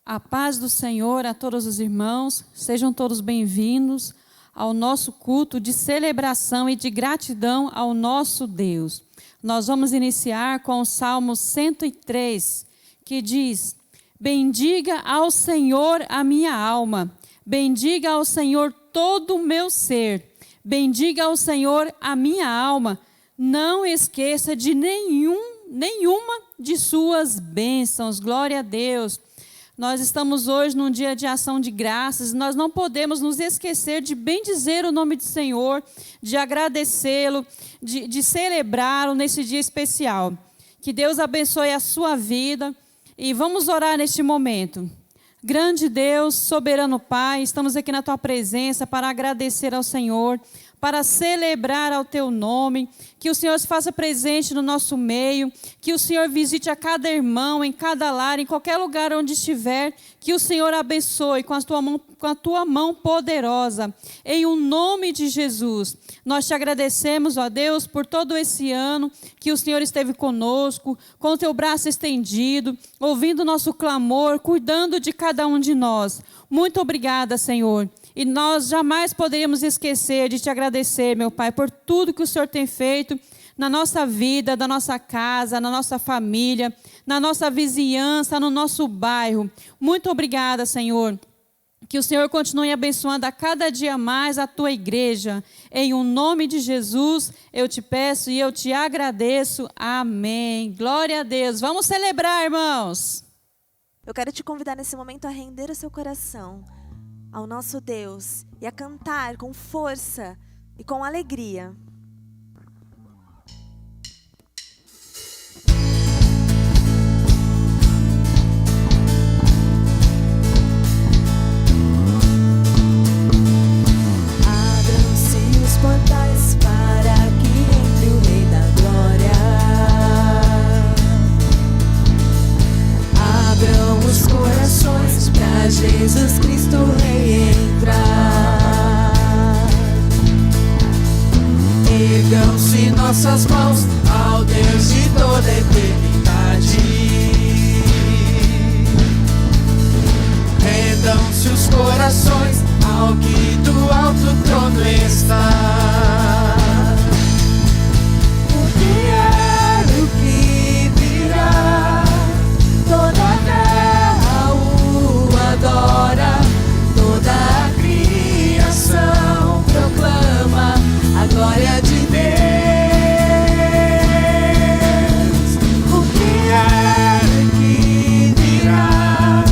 A paz do Senhor a todos os irmãos, sejam todos bem-vindos ao nosso culto de celebração e de gratidão ao nosso Deus. Nós vamos iniciar com o Salmo 103, que diz: bendiga ao Senhor a minha alma, bendiga ao Senhor todo o meu ser, bendiga ao Senhor a minha alma, não esqueça de nenhuma de suas bênçãos. Glória a Deus. Nós estamos hoje num dia de ação de graças, nós não podemos nos esquecer de bendizer o nome do Senhor, de agradecê-lo, de celebrá-lo nesse dia especial. Que Deus abençoe a sua vida e vamos orar neste momento. Grande Deus, soberano Pai, estamos aqui na Tua presença para agradecer ao Senhor, para celebrar ao Teu nome, que o Senhor se faça presente no nosso meio, que o Senhor visite a cada irmão, em cada lar, em qualquer lugar onde estiver, que o Senhor abençoe com a Tua mão poderosa, em o nome de Jesus. Nós Te agradecemos, ó Deus, por todo esse ano que o Senhor esteve conosco, com o Teu braço estendido, ouvindo o nosso clamor, cuidando de cada um de nós. Muito obrigada, Senhor. E nós jamais poderíamos esquecer de Te agradecer, meu Pai, por tudo que o Senhor tem feito na nossa vida, na nossa casa, na nossa família, na nossa vizinhança, no nosso bairro. Muito obrigada, Senhor. Que o Senhor continue abençoando a cada dia mais a Tua igreja. Em o nome de Jesus, eu Te peço e eu Te agradeço. Amém. Glória a Deus. Vamos celebrar, irmãos. Eu quero te convidar nesse momento a render o seu coração ao nosso Deus e a cantar com força e com alegria. Abram-se os portais para que entre o Rei da Glória. Abram os corações para Jesus Cristo Rei entrar. Ergam-se nossas mãos ao Deus de toda a eternidade. Rendam-se os corações ao que do alto trono está. O que é, o que virá, toda a terra o adora, toda a criação proclama a glória de Deus. O que é que virá,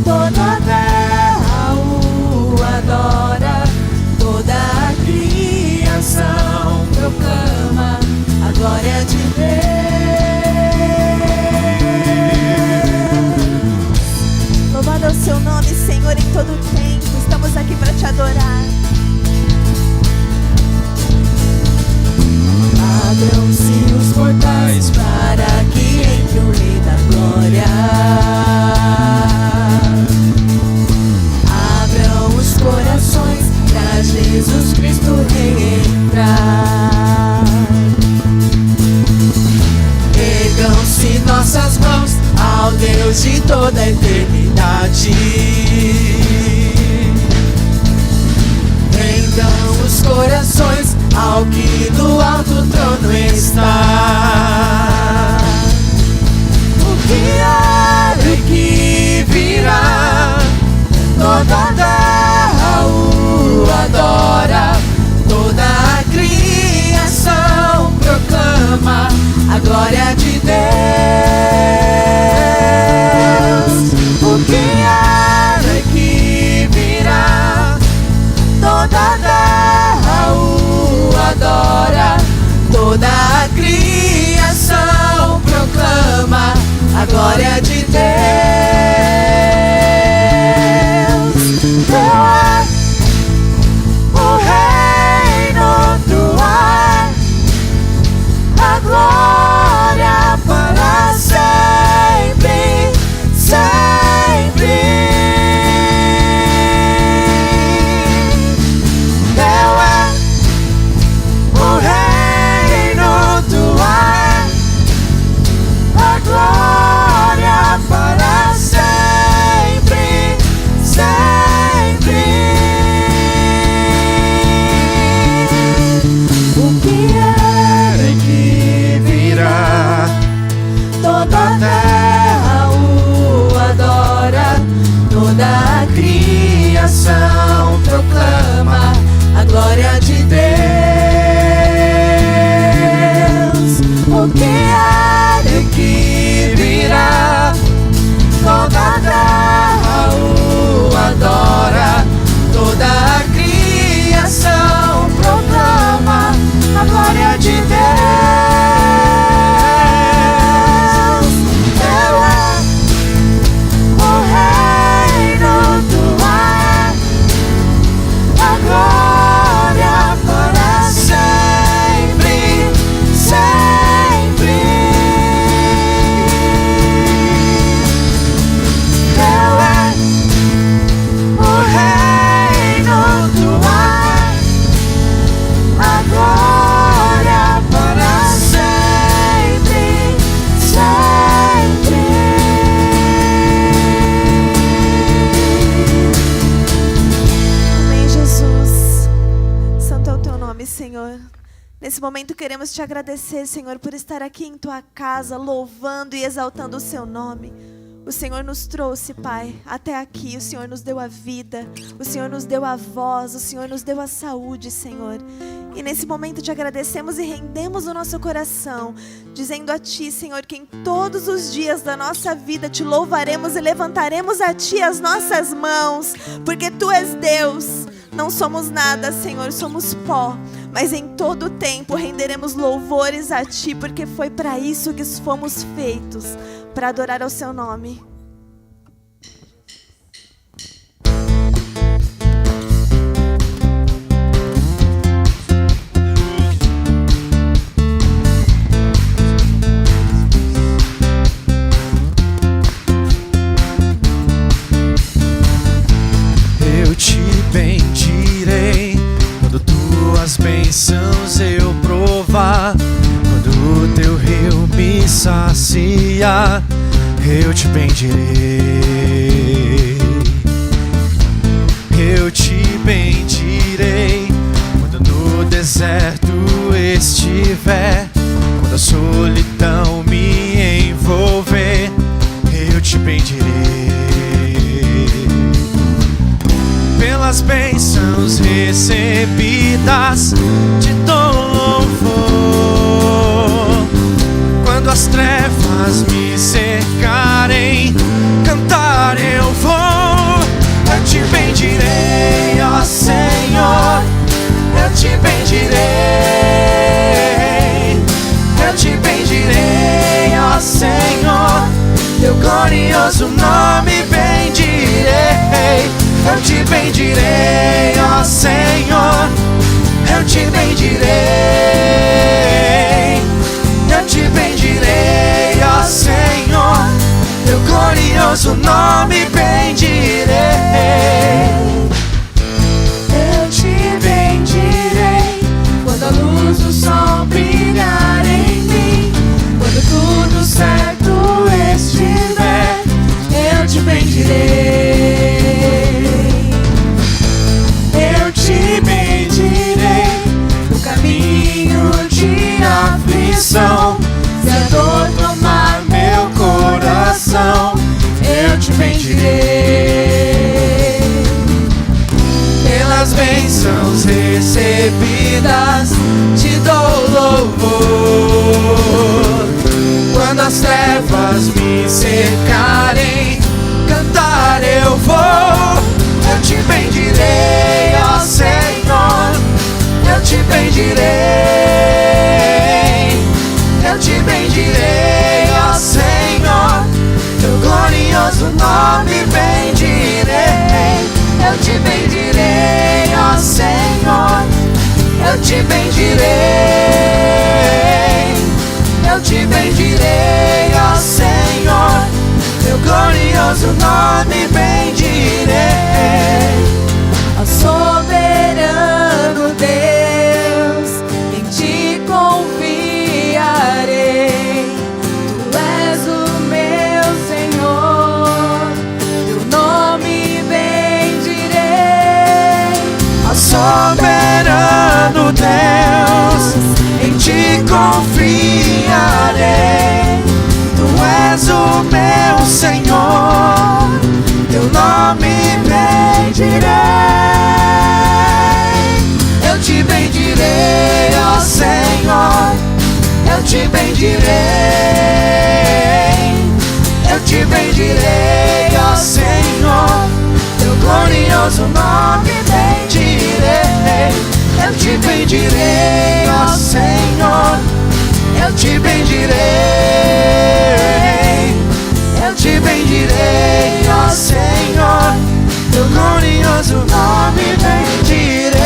toda a terra o adora, toda a criação proclama a glória de Deus. Louvado é o Seu nome, Senhor, em todo o tempo. Estamos aqui para Te adorar. Abram-se os portais para que entre o Rei da Glória. Abram os corações para Jesus Cristo Rei entrar. Ergam-se nossas mãos ao Deus de toda a eternidade. Rendam os corações ao que do alto trono está. O que há e que virá, toda a terra o adora, toda a criação proclama a glória de Deus. O que há e que virá, toda a terra o adora, toda a criação proclama a glória de Deus. Teu é o reino, tua é a glória. Senhor. Nesse momento queremos te agradecer, Senhor, por estar aqui em tua casa, louvando e exaltando o seu nome. O Senhor nos trouxe, Pai, até aqui. O Senhor nos deu a vida, o Senhor nos deu a voz, o Senhor nos deu a saúde, Senhor. E nesse momento te agradecemos e rendemos o nosso coração, dizendo a Ti, Senhor, que em todos os dias da nossa vida te louvaremos e levantaremos a Ti as nossas mãos, porque Tu és Deus. Não somos nada, Senhor, somos pó. Mas em todo o tempo renderemos louvores a Ti, porque foi para isso que fomos feitos, para adorar ao Seu nome. Eu te bendirei quando tuas bênçãos eu provar, quando o teu rio me saciar, eu te bendirei. Eu te bendirei quando no deserto estiver, quando a solidão me envolver, eu te bendirei. Pelas bênçãos recebidas te dou louvor. Quando as trevas me cercarem, cantar eu vou. Eu te bendirei, ó Senhor, eu te bendirei. Eu te bendirei, ó Senhor, teu glorioso nome bendirei. Eu te bendirei, ó Senhor, eu te bendirei. Eu te bendirei, ó Senhor, teu glorioso nome bendirei. Eu te bendirei quando a luz do sol brilhar em mim, quando tudo certo estiver, eu te bendirei. Eu te bendirei no caminho de aflição. Se a dor tomar meu coração, eu te bendirei. Pelas bênçãos recebidas te dou louvor. Quando as trevas me cercarem, cantar eu vou. Eu te bendirei, ó Senhor, eu te bendirei. Eu te bendirei, ó Senhor, teu glorioso nome bendirei. Eu te bendirei, ó Senhor, eu te bendirei. Eu te bendirei, ó Senhor, teu glorioso nome bendirei. Ó soberano Deus, em ti confiarei. Tu és o meu Senhor, teu nome bendirei. Ó soberano Deus, em ti confiarei. Tu és o meu Senhor, teu nome bendirei. Eu te bendirei, ó Senhor, eu te bendirei. Eu te bendirei, ó Senhor, teu glorioso nome bendirei. Eu te bendirei, ó Senhor, eu te bendirei. Eu te bendirei, ó Senhor, teu glorioso nome bendirei.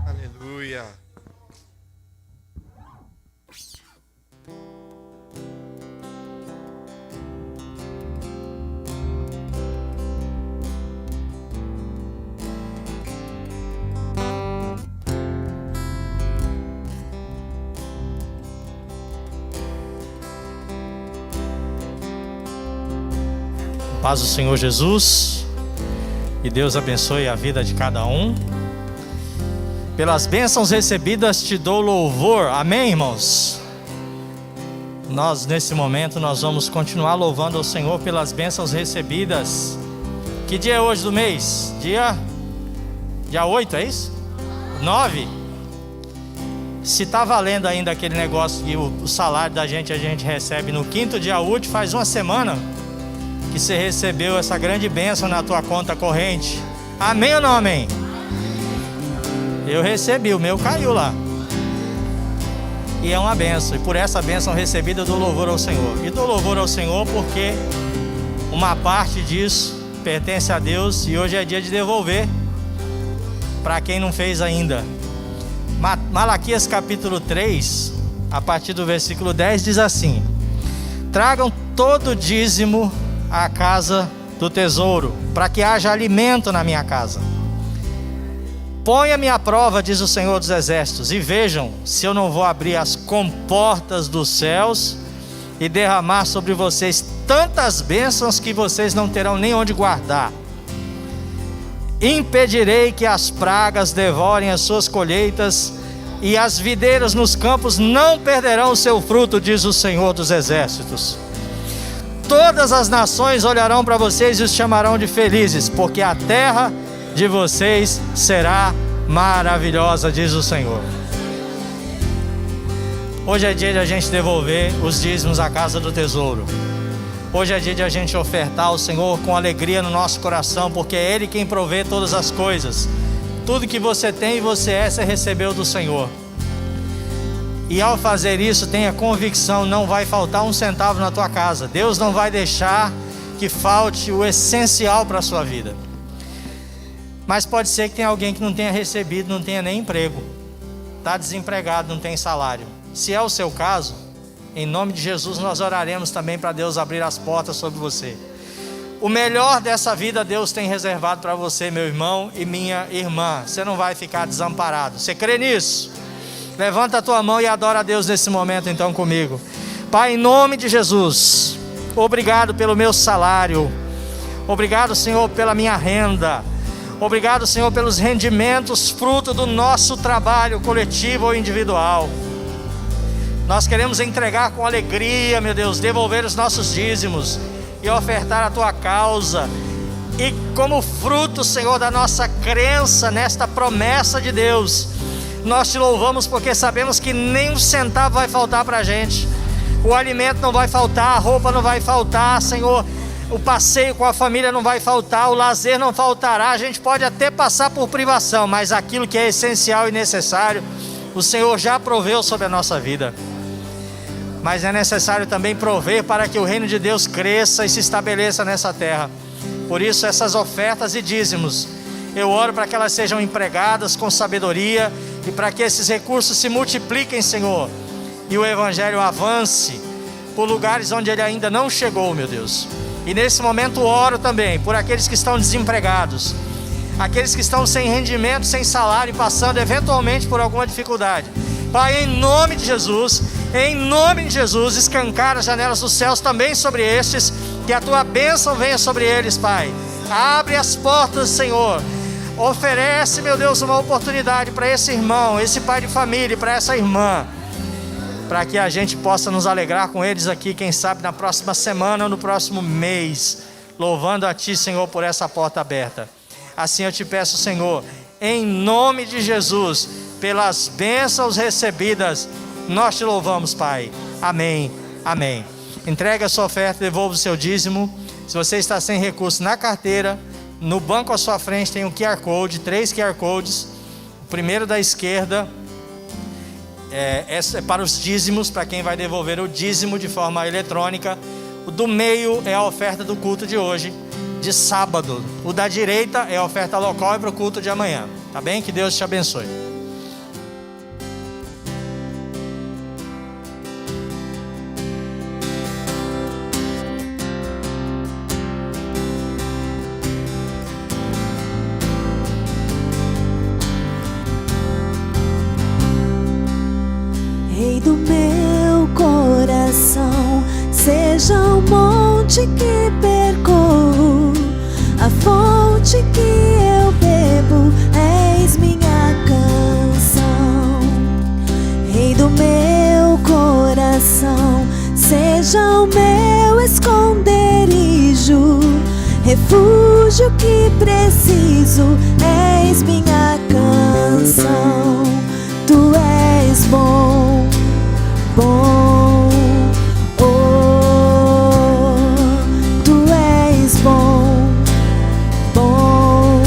Aleluia. Paz do Senhor Jesus. E Deus abençoe a vida de cada um. Pelas bênçãos recebidas te dou louvor. Amém, irmãos? Nós, nesse momento, nós vamos continuar louvando ao Senhor pelas bênçãos recebidas. Que dia é hoje do mês? Dia 8, é isso? 9? Se está valendo ainda aquele negócio que o salário da gente a gente recebe no 5º dia útil, faz uma semana que você recebeu essa grande bênção na tua conta corrente. Amém ou não amém? Eu recebi, o meu caiu lá. E é uma bênção. E por essa bênção recebida eu dou louvor ao Senhor. E dou louvor ao Senhor porque uma parte disso pertence a Deus. E hoje é dia de devolver para quem não fez ainda. Malaquias capítulo 3, a partir do versículo 10 diz assim: tragam todo o dízimo à casa do tesouro, para que haja alimento na minha casa. Ponha-me à prova, diz o Senhor dos Exércitos, e vejam se eu não vou abrir as comportas dos céus e derramar sobre vocês tantas bênçãos que vocês não terão nem onde guardar. Impedirei que as pragas devorem as suas colheitas, e as videiras nos campos não perderão o seu fruto, diz o Senhor dos Exércitos. Todas as nações olharão para vocês e os chamarão de felizes, porque a terra de vocês será maravilhosa, diz o Senhor. Hoje é dia de a gente devolver os dízimos à casa do tesouro. Hoje é dia de a gente ofertar ao Senhor com alegria no nosso coração, porque é Ele quem provê todas as coisas. Tudo que você tem e você você recebeu do Senhor. E ao fazer isso, tenha convicção, não vai faltar um centavo na tua casa. Deus não vai deixar que falte o essencial para a sua vida. Mas pode ser que tenha alguém que não tenha recebido, não tenha nem emprego, está desempregado, não tem salário. Se é o seu caso, em nome de Jesus nós oraremos também para Deus abrir as portas sobre você. O melhor dessa vida Deus tem reservado para você, meu irmão e minha irmã. Você não vai ficar desamparado. Você crê nisso? Levanta a tua mão e adora a Deus nesse momento então comigo. Pai, em nome de Jesus, obrigado pelo meu salário. Obrigado, Senhor, pela minha renda. Obrigado, Senhor, pelos rendimentos fruto do nosso trabalho coletivo ou individual. Nós queremos entregar com alegria, meu Deus, devolver os nossos dízimos e ofertar a tua causa. E como fruto, Senhor, da nossa crença nesta promessa de Deus, nós te louvamos porque sabemos que nem um centavo vai faltar para a gente. O alimento não vai faltar, a roupa não vai faltar, Senhor. O passeio com a família não vai faltar, o lazer não faltará. A gente pode até passar por privação, mas aquilo que é essencial e necessário, o Senhor já proveu sobre a nossa vida. Mas é necessário também prover para que o reino de Deus cresça e se estabeleça nessa terra. Por isso essas ofertas e dízimos, eu oro para que elas sejam empregadas com sabedoria e para que esses recursos se multipliquem, Senhor, e o Evangelho avance por lugares onde ele ainda não chegou, meu Deus. E nesse momento oro também por aqueles que estão desempregados, aqueles que estão sem rendimento, sem salário e passando eventualmente por alguma dificuldade. Pai, em nome de Jesus, escancara as janelas dos céus também sobre estes, que a tua bênção venha sobre eles, Pai. Abre as portas, Senhor. Oferece, meu Deus, uma oportunidade para esse irmão, esse pai de família, para essa irmã, para que a gente possa nos alegrar com eles aqui, quem sabe na próxima semana ou no próximo mês, louvando a Ti, Senhor, por essa porta aberta. Assim eu te peço, Senhor, em nome de Jesus, pelas bênçãos recebidas, nós te louvamos, Pai. Amém, amém. Entregue a sua oferta, devolva o seu dízimo. Se você está sem recurso na carteira, no banco à sua frente tem um QR Code, 3 QR Codes. O primeiro da esquerda é para os dízimos, para quem vai devolver o dízimo de forma eletrônica. O do meio é a oferta do culto de hoje, de sábado. O da direita é a oferta local e para o culto de amanhã. Tá bem? Que Deus te abençoe. Rei do meu coração, seja o monte que percorro, a fonte que refúgio que preciso, és minha canção. Tu és bom, bom, oh, tu és bom, bom,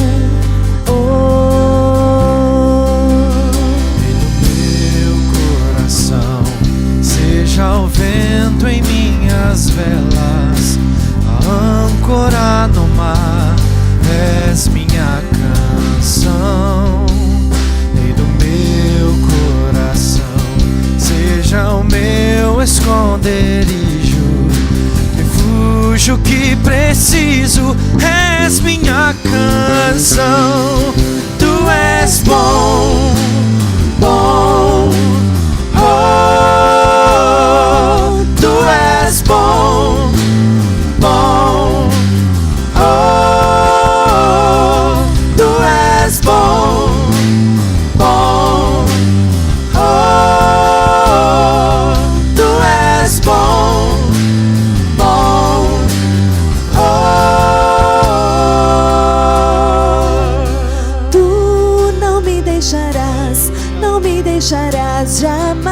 oh. E no meu coração seja o vento em minhas velas, a âncora no mar, és minha canção. E do meu coração seja o meu esconderijo, refúgio que preciso, és minha canção. Tu és bom, bom, oh, tu és bom, bom, oh, tu és bom, bom, oh, tu és bom, bom, oh. Tu não me deixarás, não me deixarás jamais.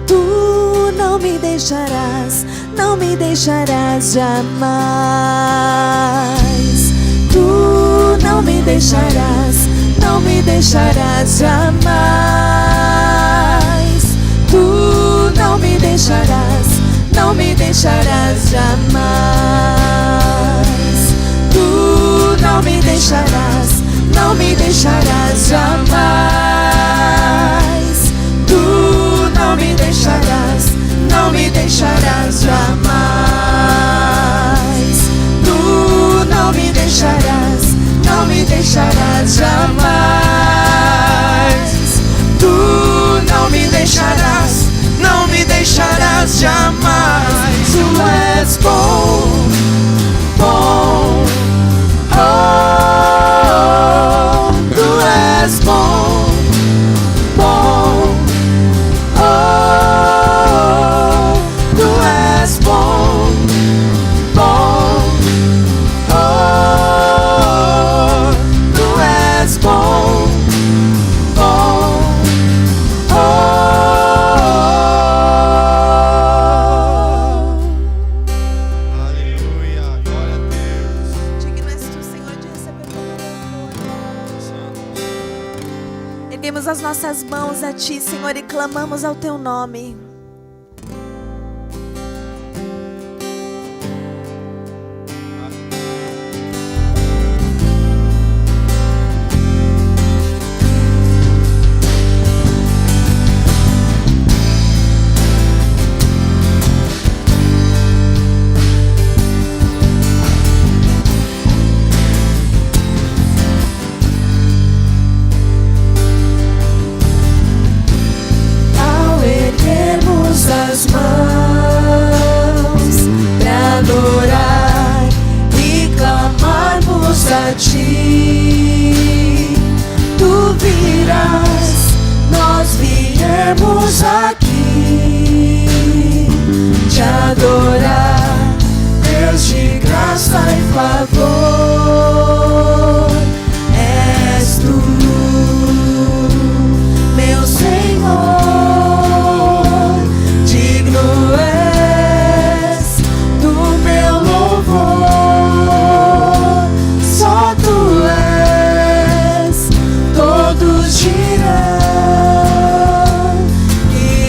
Tu não me deixarás, não me deixarás jamais. Tu não me deixarás, não me deixarás jamais. Tu não me deixarás, não me deixarás jamais. Tu não me deixarás, não me deixarás jamais. Tu não me deixarás, não me deixarás jamais. Tu não me deixarás, não me deixarás jamais. Tu não me deixarás, não me deixarás jamais. Tu és bom, bom, oh, tu és bom, bom, oh, tu és bom, bom, oh, tu és bom, bom, oh. Aleluia, glória a Deus. Digno és tu, Senhor, de receber todo o louvor. Erguemos as nossas mãos a ti, Senhor, e clamamos ao teu nome. Ao erguermos as mãos pra adorar e clamarmos a ti, tu virás, nós viemos aqui te adorar, Deus de graça e favor, és tu, meu Senhor, digno és do meu louvor, só tu és, todos dirão que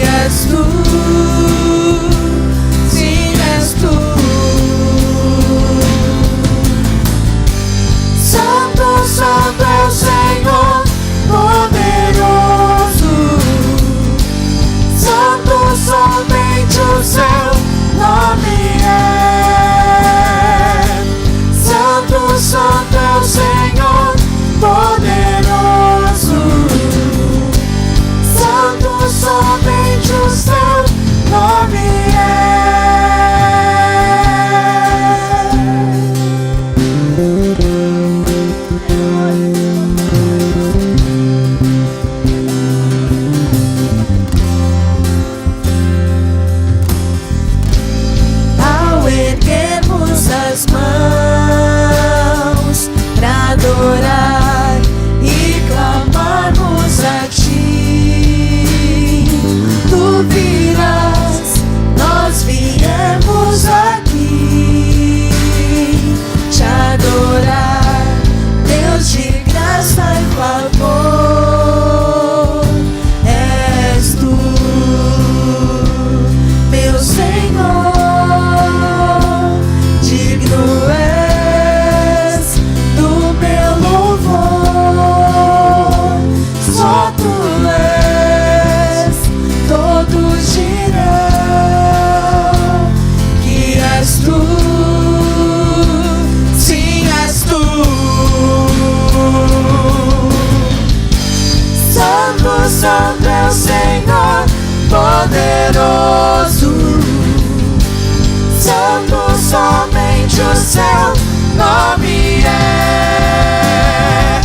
seu nome é.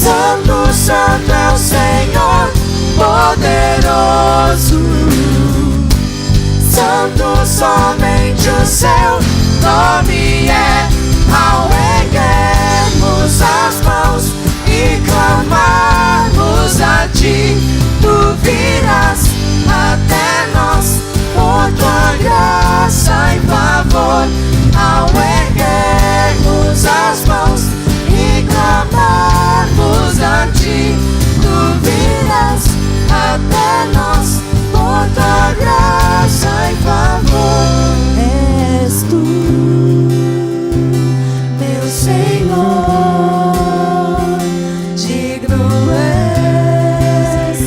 Santo, santo é o Senhor poderoso. Santo, somente o seu nome é. Ao erguermos as mãos e clamarmos a ti, tu virás até nós por tua graça e favor. Ao erguermos as mãos e clamarmos a ti, tu virás até nós por tua graça e favor. És tu, meu Senhor, digno és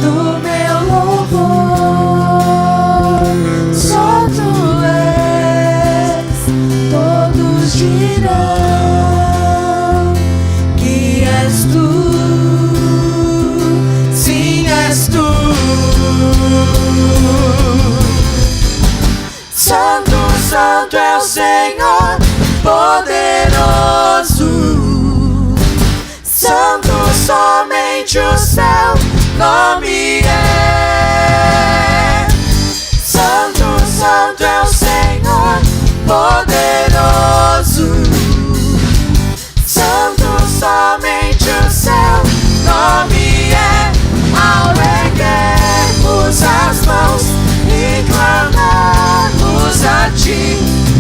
do meu louvor. Só tu és, todos dirão que és tu. Sim, és tu. Santo, santo é o Senhor poderoso. Santo, somente o seu nome é. Santo, santo é o Senhor poderoso. Santo, somente o seu nome é. Ao erguermos as mãos e clamarmos a ti,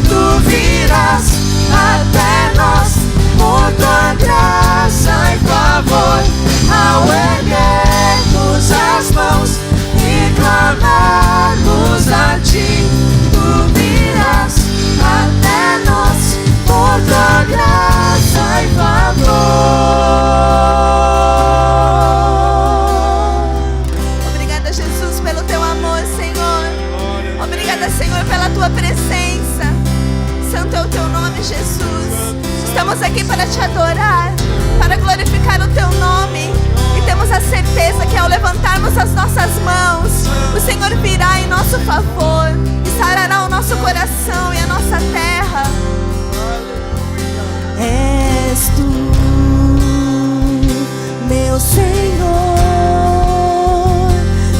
tu virás até nós por tua graça e favor. Ao erguermos as mãos e clamarmos a ti, tu virás até nós por tua graça e favor. Obrigada, Jesus, pelo teu amor, Senhor. Obrigada, Senhor, pela tua presença. Santo é o teu nome, Jesus. Estamos aqui para te adorar, para glorificar o teu nome. E temos a certeza que ao levantarmos as nossas mãos, o Senhor virá em nosso favor e sarará o nosso coração e a nossa terra. És tu, meu Senhor,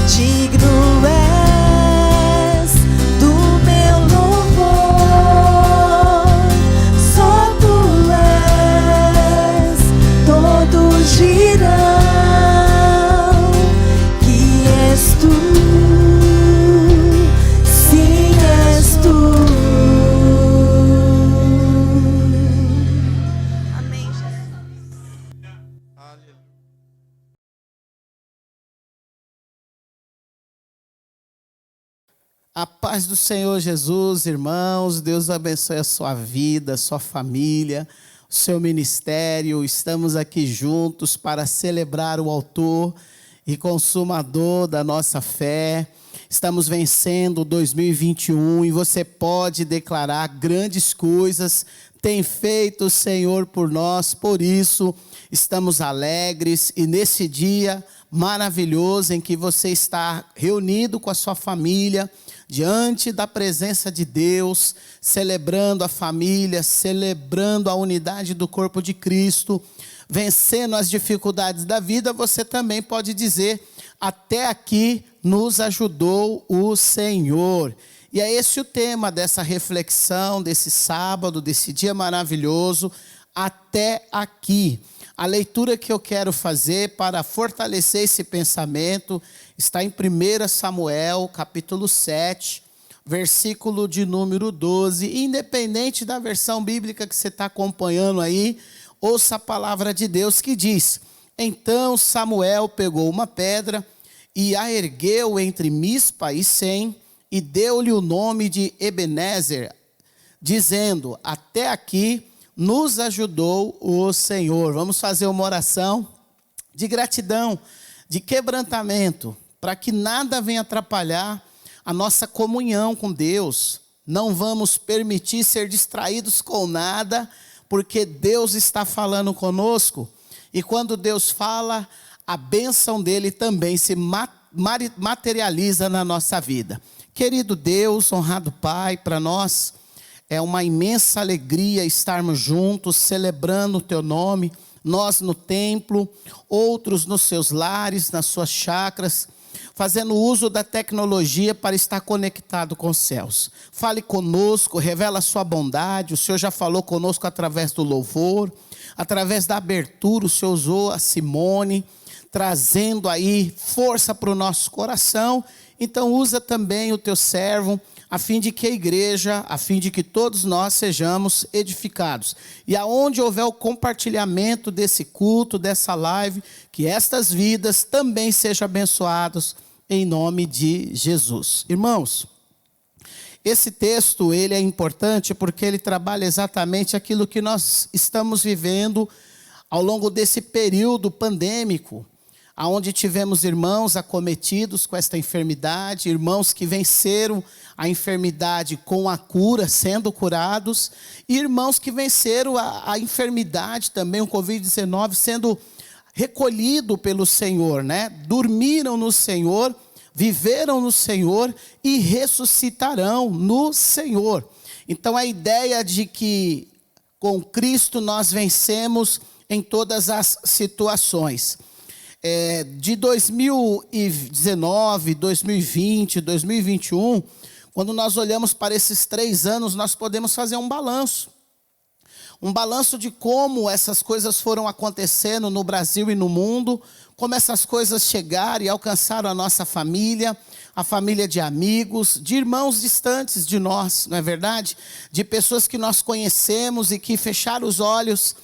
digno és do meu louvor. Só tu és, todos dirão que és tu. Sim, és tu. Amém, Jesus. A paz do Senhor Jesus, irmãos. Deus abençoe a sua vida, a sua família, o seu ministério. Estamos aqui juntos para celebrar o autor e consumador da nossa fé. Estamos vencendo 2021 e você pode declarar grandes coisas tem feito o Senhor por nós. Por isso, estamos alegres e nesse dia maravilhoso em que você está reunido com a sua família, diante da presença de Deus, celebrando a família, celebrando a unidade do corpo de Cristo, vencendo as dificuldades da vida, você também pode dizer: até aqui nos ajudou o Senhor. E é esse o tema dessa reflexão, desse sábado, desse dia maravilhoso, até aqui. A leitura que eu quero fazer para fortalecer esse pensamento está em 1 Samuel, capítulo 7, versículo de número 12. Independente da versão bíblica que você está acompanhando aí, ouça a palavra de Deus que diz: então Samuel pegou uma pedra e a ergueu entre Mispa e Sem, e deu-lhe o nome de Ebenezer, dizendo: até aqui nos ajudou o Senhor. Vamos fazer uma oração de gratidão, de quebrantamento, para que nada venha atrapalhar a nossa comunhão com Deus. Não vamos permitir ser distraídos com nada, porque Deus está falando conosco. E quando Deus fala, a bênção dele também se materializa na nossa vida. Querido Deus, honrado Pai, para nós É uma imensa alegria estarmos juntos, celebrando o teu nome. Nós no templo, outros nos seus lares, nas suas chácaras, fazendo uso da tecnologia para estar conectado com os céus. Fale conosco, revela a sua bondade. O Senhor já falou conosco através do louvor, através da abertura. O Senhor usou a Simone, trazendo aí força para o nosso coração. Então usa também o teu servo, a fim de que a igreja, a fim de que todos nós sejamos edificados. E aonde houver o compartilhamento desse culto, dessa live, que estas vidas também sejam abençoadas em nome de Jesus. Irmãos, esse texto ele é importante porque ele trabalha exatamente aquilo que nós estamos vivendo ao longo desse período pandêmico, aonde tivemos irmãos acometidos com esta enfermidade, irmãos que venceram a enfermidade com a cura, sendo curados, e irmãos que venceram a enfermidade também, o Covid-19, sendo recolhido pelo Senhor, né? Dormiram no Senhor, viveram no Senhor e ressuscitarão no Senhor. Então a ideia de que com Cristo nós vencemos em todas as situações. De 2019, 2020, 2021, quando nós olhamos para esses 3 anos, nós podemos fazer um balanço. Um balanço de como essas coisas foram acontecendo no Brasil e no mundo, como essas coisas chegaram e alcançaram a nossa família, a família de amigos, de irmãos distantes de nós, não é verdade? De pessoas que nós conhecemos e que fecharam os olhos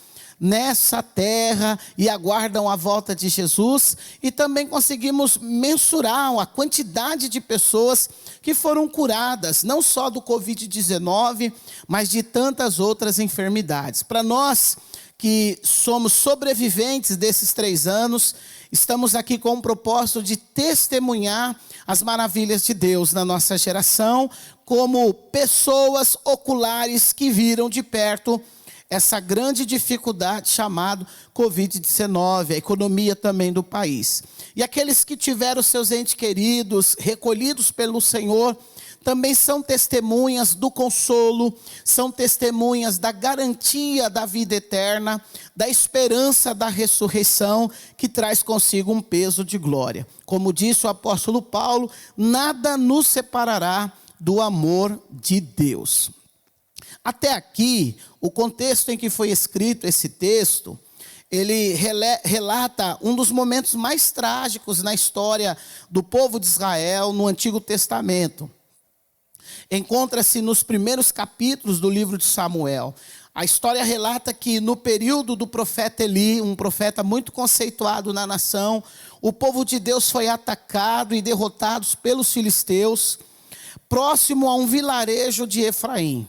nessa terra e aguardam a volta de Jesus, e também conseguimos mensurar a quantidade de pessoas que foram curadas, não só do Covid-19, mas de tantas outras enfermidades. Para nós que somos sobreviventes desses 3 anos, estamos aqui com o propósito de testemunhar as maravilhas de Deus na nossa geração, como pessoas oculares que viram de perto essa grande dificuldade chamada Covid-19, a economia também do país. E aqueles que tiveram seus entes queridos recolhidos pelo Senhor, também são testemunhas do consolo, são testemunhas da garantia da vida eterna, da esperança da ressurreição, que traz consigo um peso de glória. Como disse o apóstolo Paulo, nada nos separará do amor de Deus. Até aqui, o contexto em que foi escrito esse texto, ele relata um dos momentos mais trágicos na história do povo de Israel no Antigo Testamento. Encontra-se nos primeiros capítulos do livro de Samuel. A história relata que no período do profeta Eli, um profeta muito conceituado na nação, o povo de Deus foi atacado e derrotado pelos filisteus, próximo a um vilarejo de Efraim.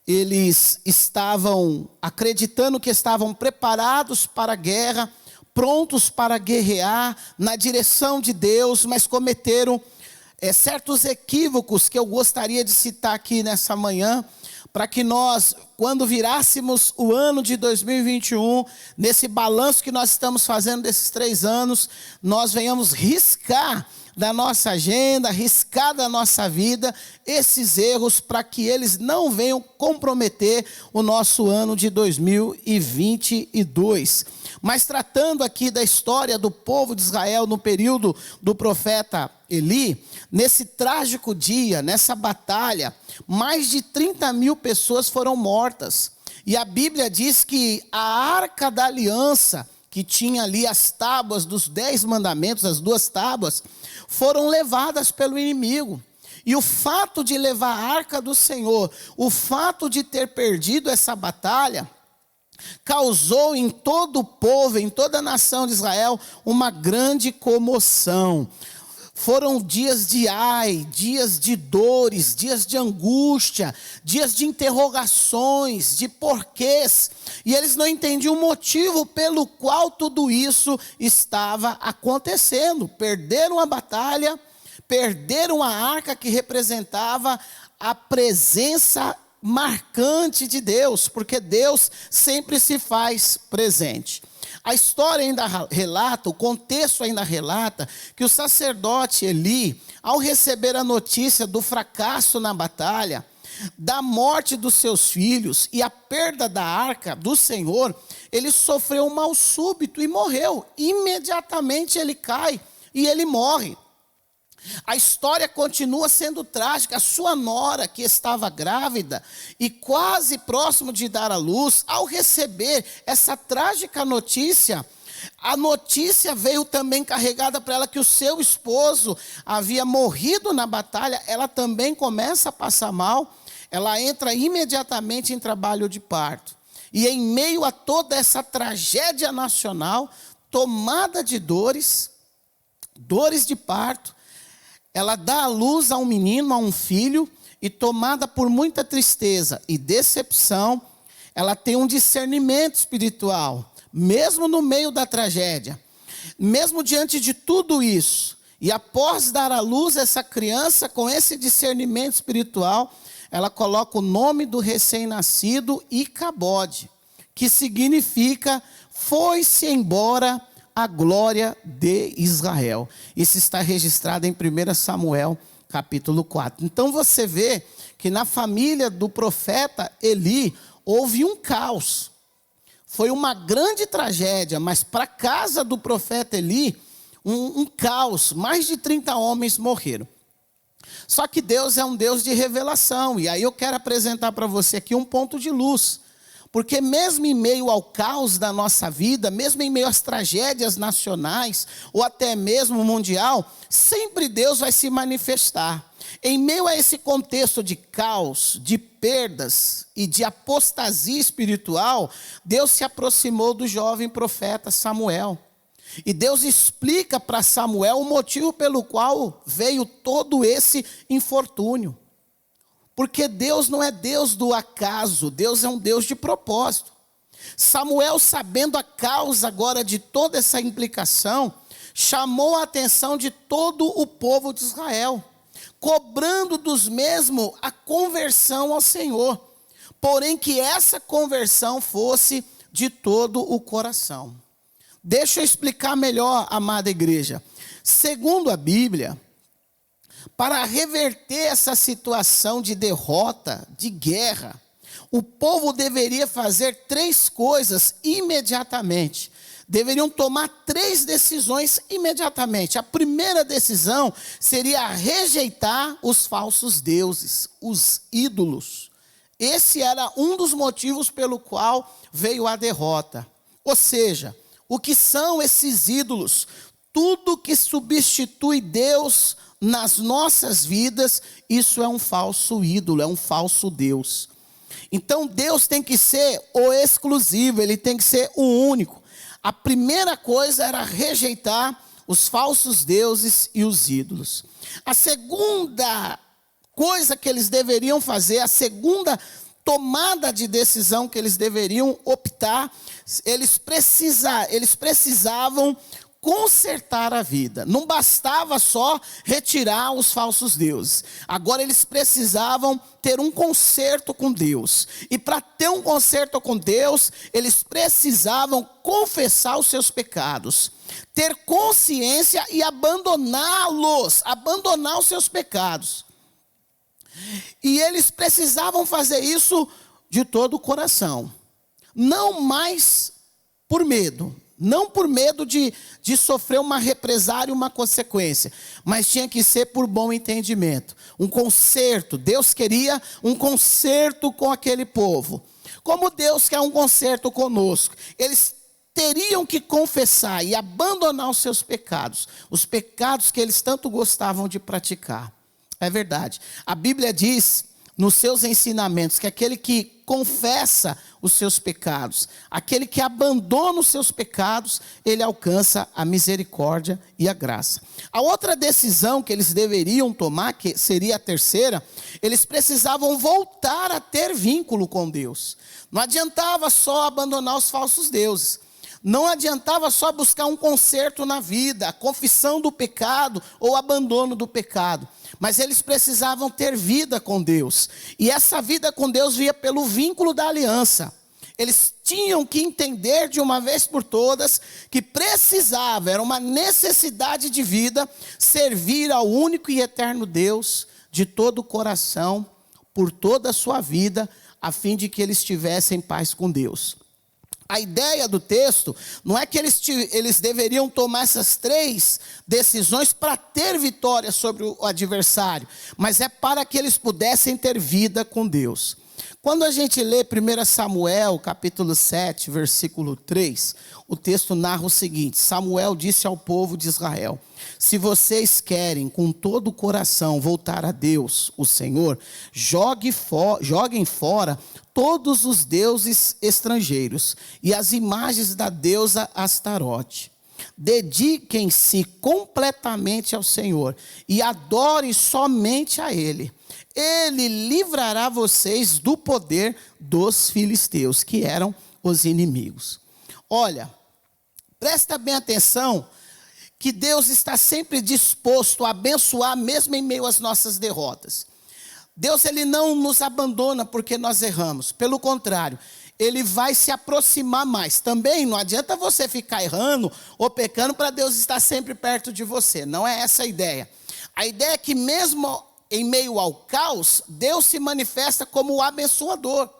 Eles estavam acreditando que estavam preparados para a guerra, prontos para guerrear na direção de Deus, mas cometeram certos equívocos que eu gostaria de citar aqui nessa manhã, para que nós, quando virássemos o ano de 2021, nesse balanço que nós estamos fazendo desses 3 anos, nós venhamos riscar da nossa agenda, riscar da nossa vida esses erros, para que eles não venham comprometer o nosso ano de 2022. Mas tratando aqui da história do povo de Israel no período do profeta Eli, nesse trágico dia, nessa batalha, mais de 30.000 pessoas foram mortas. E a Bíblia diz que a Arca da Aliança, que tinha ali as tábuas dos 10 mandamentos, as 2 tábuas, foram levadas pelo inimigo. E o fato de levar a Arca do Senhor, o fato de ter perdido essa batalha, causou em todo o povo, em toda a nação de Israel, uma grande comoção. Foram dias de ai, dias de dores, dias de angústia, dias de interrogações, de porquês. E eles não entendiam o motivo pelo qual tudo isso estava acontecendo. Perderam a batalha, perderam a arca que representava a presença marcante de Deus, porque Deus sempre se faz presente. A história ainda relata, o contexto ainda relata, que o sacerdote Eli, ao receber a notícia do fracasso na batalha, da morte dos seus filhos e a perda da arca do Senhor, ele sofreu um mal súbito e morreu. Imediatamente ele cai e ele morre. A história continua sendo trágica. A sua nora, que estava grávida e quase próximo de dar à luz, ao receber essa trágica notícia, a notícia veio também carregada para ela que o seu esposo havia morrido na batalha. Ela também começa a passar mal. Ela entra imediatamente em trabalho de parto. E em meio a toda essa tragédia nacional, tomada de dores de parto, ela dá à luz a um menino, a um filho, e tomada por muita tristeza e decepção, ela tem um discernimento espiritual, mesmo no meio da tragédia, mesmo diante de tudo isso. E após dar à luz essa criança com esse discernimento espiritual, ela coloca o nome do recém-nascido Icabode, que significa foi-se embora a glória de Israel. Isso está registrado em 1 Samuel, capítulo 4. Então você vê que na família do profeta Eli houve um caos. Foi uma grande tragédia, mas para a casa do profeta Eli, um caos. Mais de 30 homens morreram. Só que Deus é um Deus de revelação. E aí eu quero apresentar para você aqui um ponto de luz. Porque mesmo em meio ao caos da nossa vida, mesmo em meio às tragédias nacionais, ou até mesmo mundial, sempre Deus vai se manifestar. Em meio a esse contexto de caos, de perdas e de apostasia espiritual, Deus se aproximou do jovem profeta Samuel. E Deus explica para Samuel o motivo pelo qual veio todo esse infortúnio. Porque Deus não é Deus do acaso, Deus é um Deus de propósito. Samuel, sabendo a causa agora de toda essa implicação, chamou a atenção de todo o povo de Israel, cobrando dos mesmos a conversão ao Senhor, porém que essa conversão fosse de todo o coração. Deixa eu explicar melhor, amada igreja. Segundo a Bíblia, para reverter essa situação de derrota, de guerra, o povo deveria fazer 3 coisas imediatamente. Deveriam tomar 3 decisões imediatamente. A primeira decisão seria rejeitar os falsos deuses, os ídolos. Esse era um dos motivos pelo qual veio a derrota. Ou seja, o que são esses ídolos? Tudo que substitui Deus nas nossas vidas, isso é um falso ídolo, é um falso Deus. Então Deus tem que ser o exclusivo, ele tem que ser o único. A primeira coisa era rejeitar os falsos deuses e os ídolos. A segunda coisa que eles deveriam fazer, a segunda tomada de decisão que eles deveriam optar, eles precisavam consertar a vida. Não bastava só retirar os falsos deuses. Agora eles precisavam ter um conserto com Deus. E para ter um conserto com Deus, eles precisavam confessar os seus pecados, ter consciência e abandonar os seus pecados. E eles precisavam fazer isso de todo o coração. Não mais por medo. Não por medo de sofrer uma represária, uma consequência. Mas tinha que ser por bom entendimento. Um conserto. Deus queria um conserto com aquele povo. Como Deus quer um conserto conosco. Eles teriam que confessar e abandonar os seus pecados. Os pecados que eles tanto gostavam de praticar. É verdade. A Bíblia diz nos seus ensinamentos que aquele que confessa os seus pecados, aquele que abandona os seus pecados, ele alcança a misericórdia e a graça. A outra decisão que eles deveriam tomar, que seria a terceira, eles precisavam voltar a ter vínculo com Deus. Não adiantava só abandonar os falsos deuses. Não adiantava só buscar um conserto na vida, a confissão do pecado ou abandono do pecado. Mas eles precisavam ter vida com Deus. E essa vida com Deus via pelo vínculo da aliança. Eles tinham que entender de uma vez por todas que precisava, era uma necessidade de vida, servir ao único e eterno Deus de todo o coração, por toda a sua vida, a fim de que eles tivessem paz com Deus. A ideia do texto não é que eles deveriam tomar essas 3 decisões para ter vitória sobre o adversário, mas é para que eles pudessem ter vida com Deus. Quando a gente lê 1 Samuel, capítulo 7, versículo 3, o texto narra o seguinte: Samuel disse ao povo de Israel: se vocês querem com todo o coração voltar a Deus, o Senhor, joguem fora todos os deuses estrangeiros e as imagens da deusa Astarote. Dediquem-se completamente ao Senhor e adorem somente a Ele. Ele livrará vocês do poder dos filisteus, que eram os inimigos. Olha, presta bem atenção, que Deus está sempre disposto a abençoar, mesmo em meio às nossas derrotas. Deus, Ele não nos abandona porque nós erramos. Pelo contrário, Ele vai se aproximar mais. Também não adianta você ficar errando ou pecando para Deus estar sempre perto de você. Não é essa a ideia. A ideia é que mesmo em meio ao caos, Deus se manifesta como o abençoador.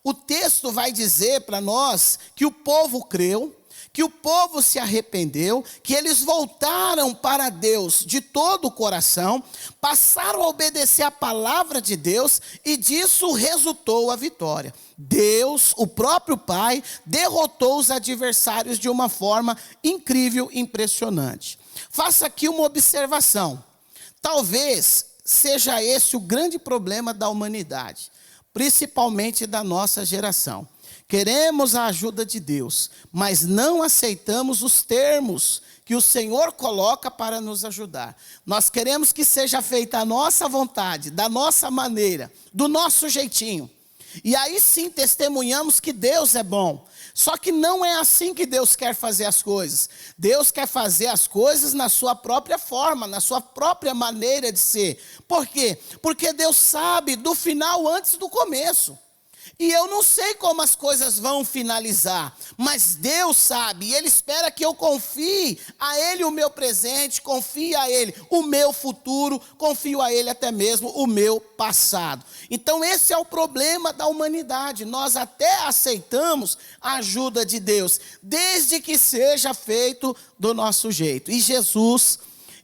O texto vai dizer para nós que o povo creu, que o povo se arrependeu, que eles voltaram para Deus de todo o coração, passaram a obedecer a palavra de Deus e disso resultou a vitória. Deus, o próprio Pai, derrotou os adversários de uma forma incrível, impressionante. Faça aqui uma observação. Talvez seja esse o grande problema da humanidade, principalmente da nossa geração. Queremos a ajuda de Deus, mas não aceitamos os termos que o Senhor coloca para nos ajudar. Nós queremos que seja feita a nossa vontade, da nossa maneira, do nosso jeitinho. E aí sim testemunhamos que Deus é bom. Só que não é assim que Deus quer fazer as coisas. Deus quer fazer as coisas na sua própria forma, na sua própria maneira de ser. Por quê? Porque Deus sabe do final antes do começo. E eu não sei como as coisas vão finalizar, mas Deus sabe, e Ele espera que eu confie a Ele o meu presente, confie a Ele o meu futuro, confio a Ele até mesmo o meu passado. Então esse é o problema da humanidade, nós até aceitamos a ajuda de Deus, desde que seja feito do nosso jeito. E Jesus,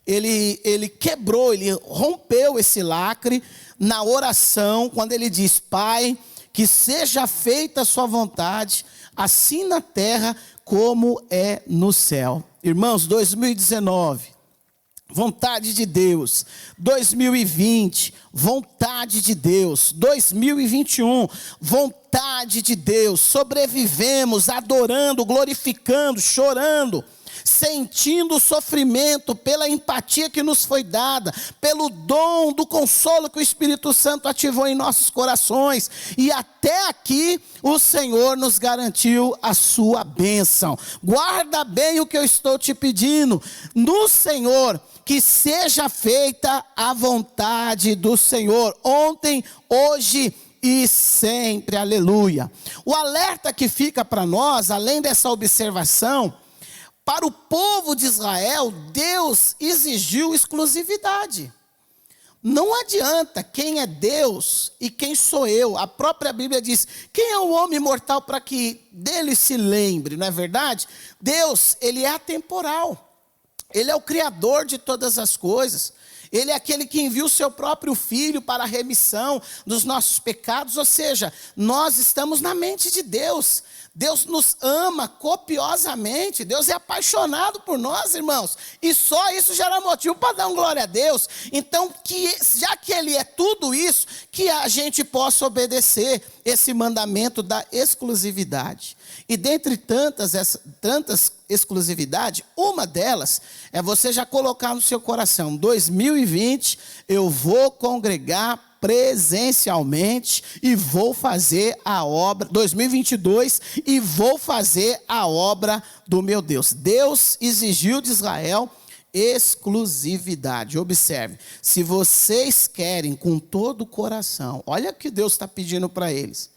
ele quebrou, ele rompeu esse lacre na oração, quando Ele diz: Pai, que seja feita a sua vontade, assim na terra como é no céu. Irmãos, 2019, vontade de Deus. 2020, vontade de Deus. 2021, vontade de Deus. Sobrevivemos adorando, glorificando, chorando, sentindo o sofrimento pela empatia que nos foi dada, pelo dom do consolo que o Espírito Santo ativou em nossos corações, e até aqui o Senhor nos garantiu a sua bênção. Guarda bem o que eu estou te pedindo, no Senhor, que seja feita a vontade do Senhor, ontem, hoje e sempre, aleluia. O alerta que fica para nós, além dessa observação, para o povo de Israel, Deus exigiu exclusividade. Não adianta quem é Deus e quem sou eu. A própria Bíblia diz: quem é o homem mortal para que dele se lembre, não é verdade? Deus, Ele é atemporal. Ele é o Criador de todas as coisas. Ele é aquele que enviou o seu próprio Filho para a remissão dos nossos pecados. Ou seja, nós estamos na mente de Deus. Deus nos ama copiosamente. Deus é apaixonado por nós, irmãos. E só isso gera motivo para dar glória a Deus. Então, já que Ele é tudo isso, que a gente possa obedecer esse mandamento da exclusividade. E dentre tantas exclusividades, uma delas é você já colocar no seu coração: 2020 eu vou congregar presencialmente e vou fazer a obra, 2022, e vou fazer a obra do meu Deus. Deus exigiu de Israel exclusividade. Observe, se vocês querem com todo o coração, olha o que Deus está pedindo para eles: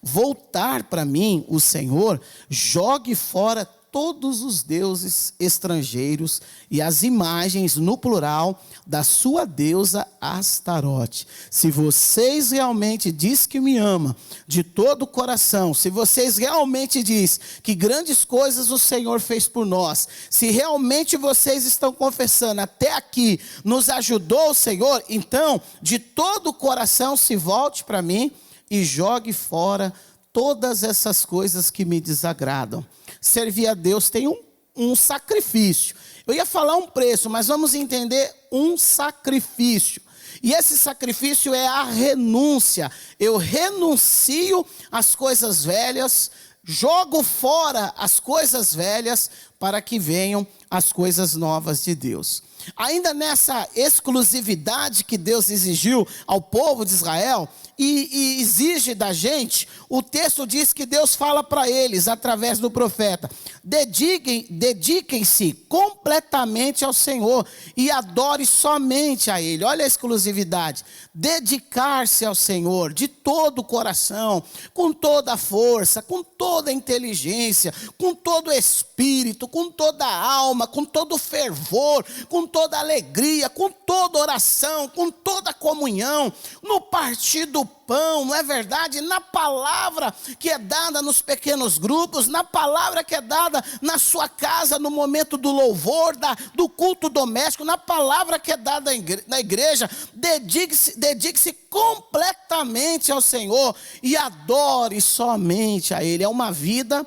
voltar para mim, o Senhor, jogue fora todos os deuses estrangeiros e as imagens, no plural, da sua deusa Astarote. Se vocês realmente diz que me ama de todo o coração, se vocês realmente diz que grandes coisas o Senhor fez por nós, se realmente vocês estão confessando até aqui, nos ajudou o Senhor, então, de todo o coração, se volte para mim e jogue fora todas essas coisas que me desagradam. Servir a Deus tem um sacrifício. Eu ia falar um preço, mas vamos entender um sacrifício. E esse sacrifício é a renúncia. Eu renuncio às coisas velhas, jogo fora as coisas velhas para que venham as coisas novas de Deus. Ainda nessa exclusividade que Deus exigiu ao povo de Israel e exige da gente, o texto diz que Deus fala para eles através do profeta: dediquem-se completamente ao Senhor e adore somente a Ele. Olha a exclusividade: dedicar-se ao Senhor de todo o coração, com toda a força, com toda a inteligência, com todo o espírito, com toda a alma, com todo o fervor, com toda a alegria, com toda oração, com toda a comunhão, no partir do pão, não é verdade? Na palavra que é dada nos pequenos grupos, na palavra que é dada na sua casa, no momento do louvor, do culto doméstico, na palavra que é dada na igreja. Dedique-se completamente ao Senhor e adore somente a Ele. É uma vida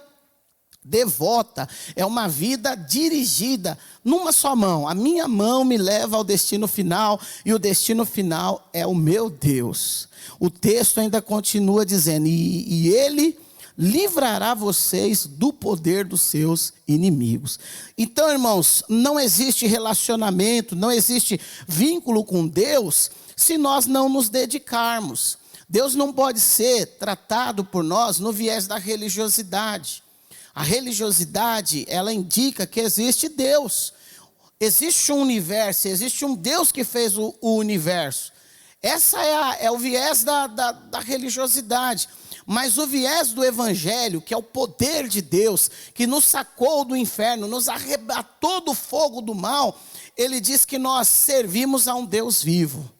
devota, é uma vida dirigida numa só mão. A minha mão me leva ao destino final e o destino final é o meu Deus. O texto ainda continua dizendo: e Ele livrará vocês do poder dos seus inimigos. Então, irmãos, não existe relacionamento, não existe vínculo com Deus se nós não nos dedicarmos. Deus não pode ser tratado por nós no viés da religiosidade. A religiosidade, ela indica que existe Deus. Existe um universo, existe um Deus que fez o universo. Essa é o viés da religiosidade. Mas o viés do Evangelho, que é o poder de Deus, que nos sacou do inferno, nos arrebatou do fogo do mal, ele diz que nós servimos a um Deus vivo.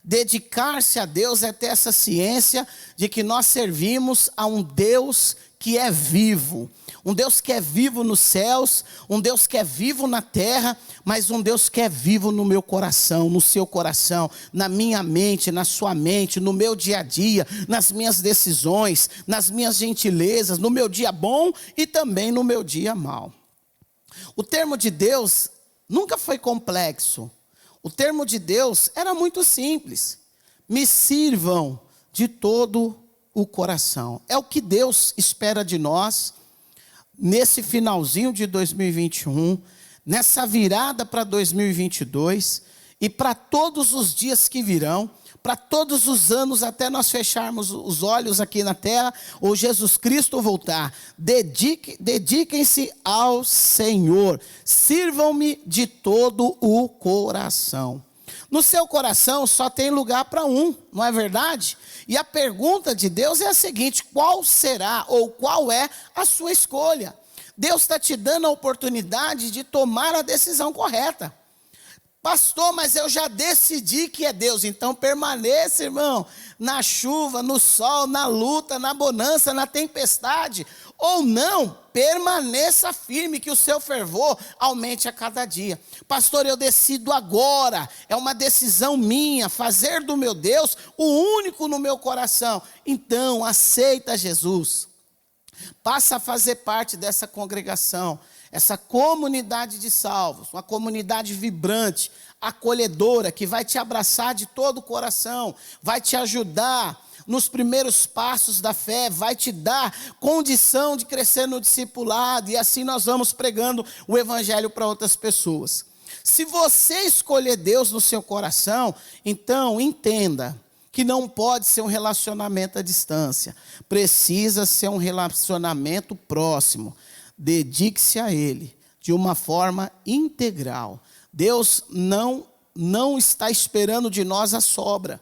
Dedicar-se a Deus é ter essa ciência de que nós servimos a um Deus que é vivo. Um Deus que é vivo nos céus, um Deus que é vivo na terra, mas um Deus que é vivo no meu coração, no seu coração, na minha mente, na sua mente, no meu dia a dia, nas minhas decisões, nas minhas gentilezas, no meu dia bom e também no meu dia mau. O termo de Deus nunca foi complexo. O termo de Deus era muito simples: me sirvam de todo o coração. É o que Deus espera de nós nesse finalzinho de 2021, nessa virada para 2022 e para todos os dias que virão, para todos os anos até nós fecharmos os olhos aqui na terra ou Jesus Cristo voltar. Dediquem-se ao Senhor, sirvam-me de todo o coração. No seu coração só tem lugar para um, não é verdade? E a pergunta de Deus é a seguinte: qual será ou qual é a sua escolha? Deus está te dando a oportunidade de tomar a decisão correta. Pastor, mas eu já decidi que é Deus. Então permaneça, irmão, na chuva, no sol, na luta, na bonança, na tempestade. Ou não, permaneça firme, que o seu fervor aumente a cada dia. Pastor, eu decido agora, é uma decisão minha, fazer do meu Deus o único no meu coração. Então aceita Jesus. Passa a fazer parte dessa congregação, essa comunidade de salvos, uma comunidade vibrante, acolhedora, que vai te abraçar de todo o coração, vai te ajudar nos primeiros passos da fé, vai te dar condição de crescer no discipulado, e assim nós vamos pregando o evangelho para outras pessoas. Se você escolher Deus no seu coração, então entenda que não pode ser um relacionamento à distância, precisa ser um relacionamento próximo. Dedique-se a Ele de uma forma integral. Deus não está esperando de nós a sobra.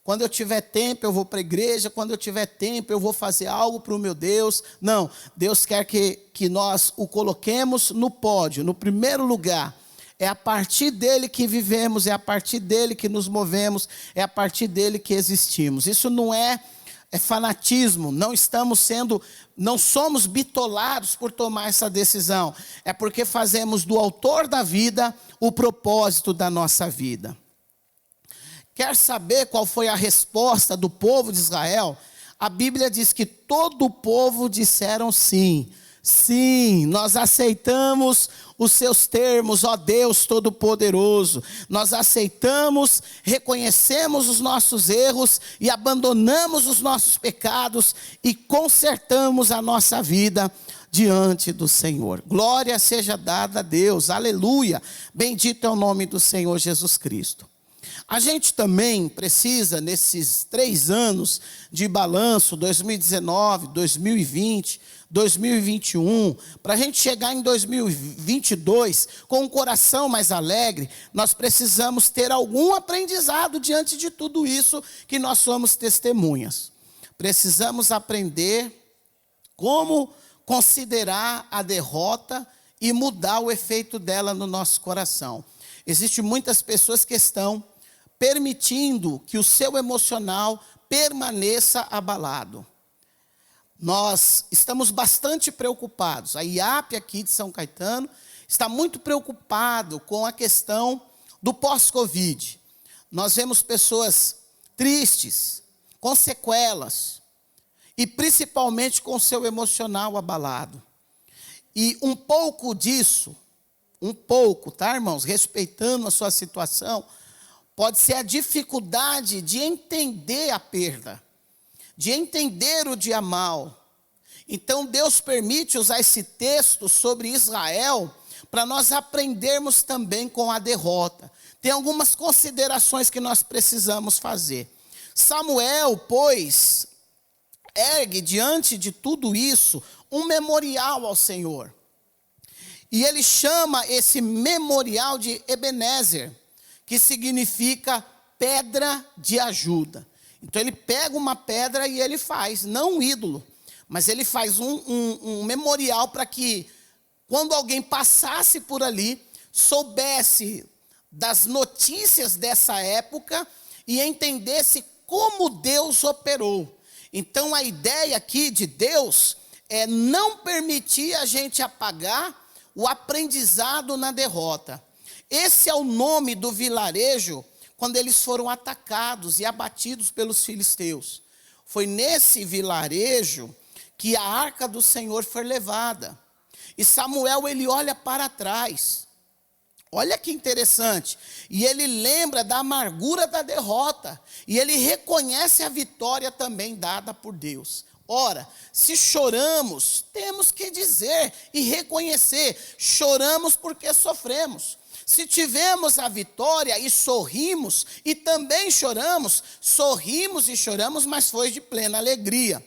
Quando eu tiver tempo, eu vou para a igreja. Quando eu tiver tempo, eu vou fazer algo para o meu Deus. Não, Deus quer que nós o coloquemos no pódio, no primeiro lugar. É a partir dele que vivemos, é a partir dele que nos movemos, é a partir dele que existimos. Isso não é fanatismo, não somos bitolados por tomar essa decisão. É porque fazemos do autor da vida o propósito da nossa vida. Quer saber qual foi a resposta do povo de Israel? A Bíblia diz que todo o povo disseram sim. Sim, nós aceitamos os seus termos, ó Deus Todo-Poderoso. Nós aceitamos, reconhecemos os nossos erros e abandonamos os nossos pecados e consertamos a nossa vida diante do Senhor. Glória seja dada a Deus, aleluia. Bendito é o nome do Senhor Jesus Cristo. A gente também precisa, nesses 3 anos de balanço, 2019, 2020, 2021, para a gente chegar em 2022 com um coração mais alegre, nós precisamos ter algum aprendizado diante de tudo isso que nós somos testemunhas. Precisamos aprender como considerar a derrota e mudar o efeito dela no nosso coração. Existem muitas pessoas que estão permitindo que o seu emocional permaneça abalado. Nós estamos bastante preocupados. A IAP aqui de São Caetano está muito preocupado com a questão do pós-Covid. Nós vemos pessoas tristes, com sequelas, e principalmente com o seu emocional abalado. E um pouco disso, tá, irmãos, respeitando a sua situação, pode ser a dificuldade de entender a perda, de entender o dia mal. Então Deus permite usar esse texto sobre Israel para nós aprendermos também com a derrota. Tem algumas considerações que nós precisamos fazer. Samuel, pois, ergue diante de tudo isso um memorial ao Senhor. E ele chama esse memorial de Ebenezer, que significa pedra de ajuda. Então ele pega uma pedra e ele faz, não um ídolo, mas ele faz um memorial para que, quando alguém passasse por ali, soubesse das notícias dessa época e entendesse como Deus operou. Então a ideia aqui de Deus é não permitir a gente apagar o aprendizado na derrota. Esse é o nome do vilarejo quando eles foram atacados e abatidos pelos filisteus. Foi nesse vilarejo que a arca do Senhor foi levada. E Samuel, ele olha para trás. Olha que interessante. E ele lembra da amargura da derrota. E ele reconhece a vitória também dada por Deus. Ora, se choramos, temos que dizer e reconhecer. Choramos porque sofremos. Se tivemos a vitória e sorrimos, e também choramos, sorrimos e choramos, mas foi de plena alegria.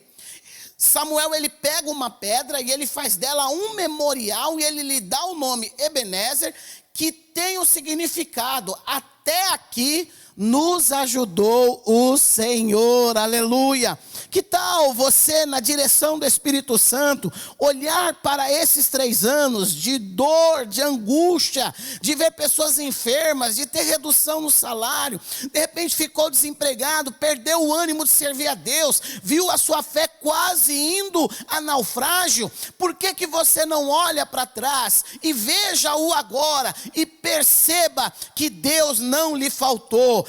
Samuel, ele pega uma pedra e ele faz dela um memorial, e ele lhe dá o nome Ebenezer, que tem o significado: até aqui nos ajudou o Senhor, aleluia. Que tal você, na direção do Espírito Santo, olhar para esses 3 anos de dor, de angústia, de ver pessoas enfermas, de ter redução no salário, de repente ficou desempregado, perdeu o ânimo de servir a Deus, viu a sua fé quase indo a naufrágio? Por que você não olha para trás e veja o agora e perceba que Deus não lhe faltou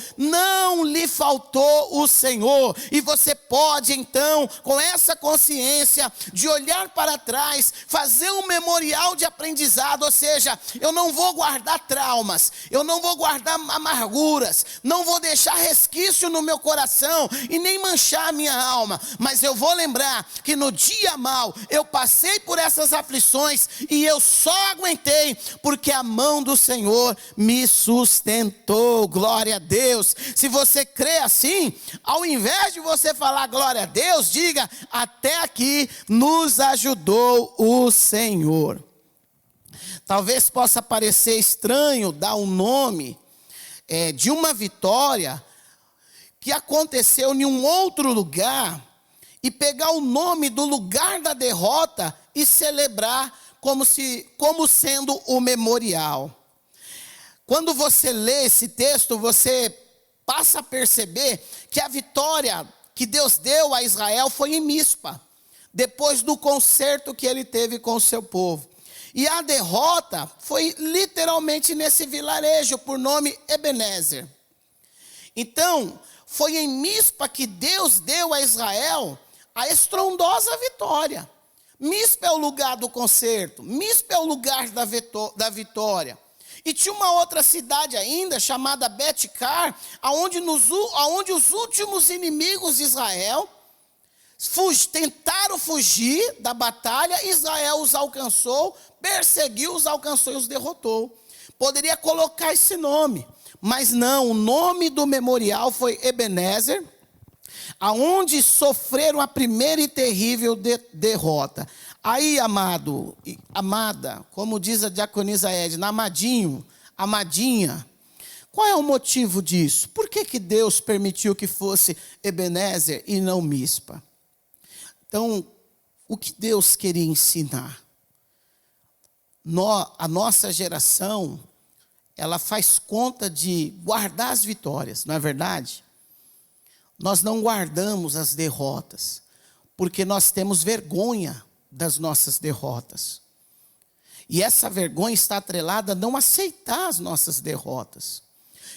o Senhor, e você pode então, com essa consciência de olhar para trás, fazer um memorial de aprendizado. Ou seja, eu não vou guardar traumas, eu não vou guardar amarguras, não vou deixar resquício no meu coração e nem manchar a minha alma, mas eu vou lembrar que no dia mau eu passei por essas aflições e eu só aguentei porque a mão do Senhor me sustentou. Glória a Deus. Se você crê assim, ao invés de você falar glória a Deus, diga: até aqui nos ajudou o Senhor. Talvez possa parecer estranho dar um nome de uma vitória que aconteceu em um outro lugar e pegar o nome do lugar da derrota e celebrar como sendo o memorial. Quando você lê esse texto, você passa a perceber que a vitória que Deus deu a Israel foi em Mispa, depois do concerto que ele teve com o seu povo. E a derrota foi literalmente nesse vilarejo, por nome Ebenezer. Então, foi em Mispa que Deus deu a Israel a estrondosa vitória. Mispa é o lugar do concerto, Mispa é o lugar da vitória. E tinha uma outra cidade ainda, chamada Bet-car, onde os últimos inimigos de Israel tentaram fugir da batalha. Israel os alcançou, perseguiu, os alcançou e os derrotou. Poderia colocar esse nome, mas não, o nome do memorial foi Ebenezer, aonde sofreram a primeira e terrível derrota. Aí, amado, amada, como diz a diaconisa Edna, amadinho, amadinha, qual é o motivo disso? Por que Deus permitiu que fosse Ebenezer e não Mispa? Então, o que Deus queria ensinar? A nossa geração, ela faz conta de guardar as vitórias, não é verdade? Nós não guardamos as derrotas, porque nós temos vergonha das nossas derrotas. E essa vergonha está atrelada a não aceitar as nossas derrotas.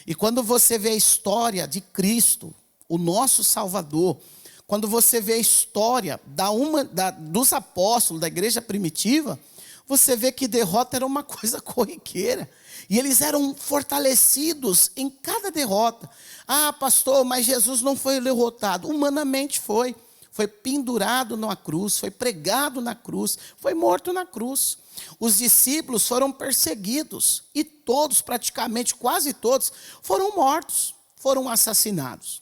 E quando você vê a história de Cristo, o nosso Salvador, quando você vê a história dos apóstolos da igreja primitiva, você vê que derrota era uma coisa corriqueira. E eles eram fortalecidos em cada derrota. Ah, pastor, mas Jesus não foi derrotado. Humanamente foi. Foi pendurado na cruz, foi pregado na cruz, foi morto na cruz. Os discípulos foram perseguidos e todos, praticamente quase todos, foram mortos, foram assassinados.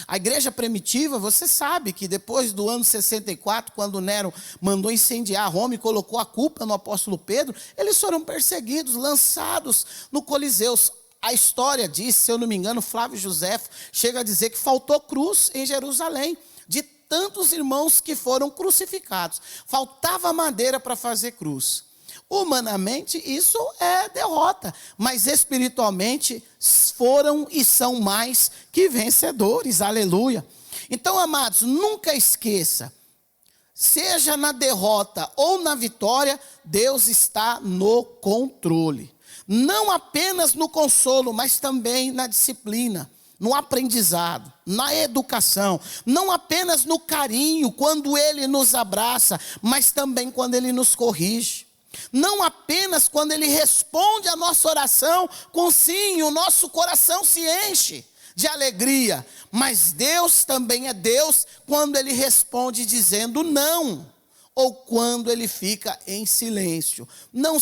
A igreja primitiva, você sabe que depois do ano 64, quando Nero mandou incendiar Roma e colocou a culpa no apóstolo Pedro, eles foram perseguidos, lançados no Coliseu. A história diz, se eu não me engano, Flávio Joséfo chega a dizer que faltou cruz em Jerusalém, de tantos irmãos que foram crucificados. Faltava madeira para fazer cruz. Humanamente, isso é derrota, mas espiritualmente foram e são mais que vencedores, aleluia. Então, amados, nunca esqueça, seja na derrota ou na vitória, Deus está no controle. Não apenas no consolo, mas também na disciplina, no aprendizado, na educação, não apenas no carinho, quando Ele nos abraça, mas também quando Ele nos corrige. Não apenas quando Ele responde a nossa oração com sim, o nosso coração se enche de alegria, mas Deus também é Deus quando Ele responde dizendo não, ou quando Ele fica em silêncio. Não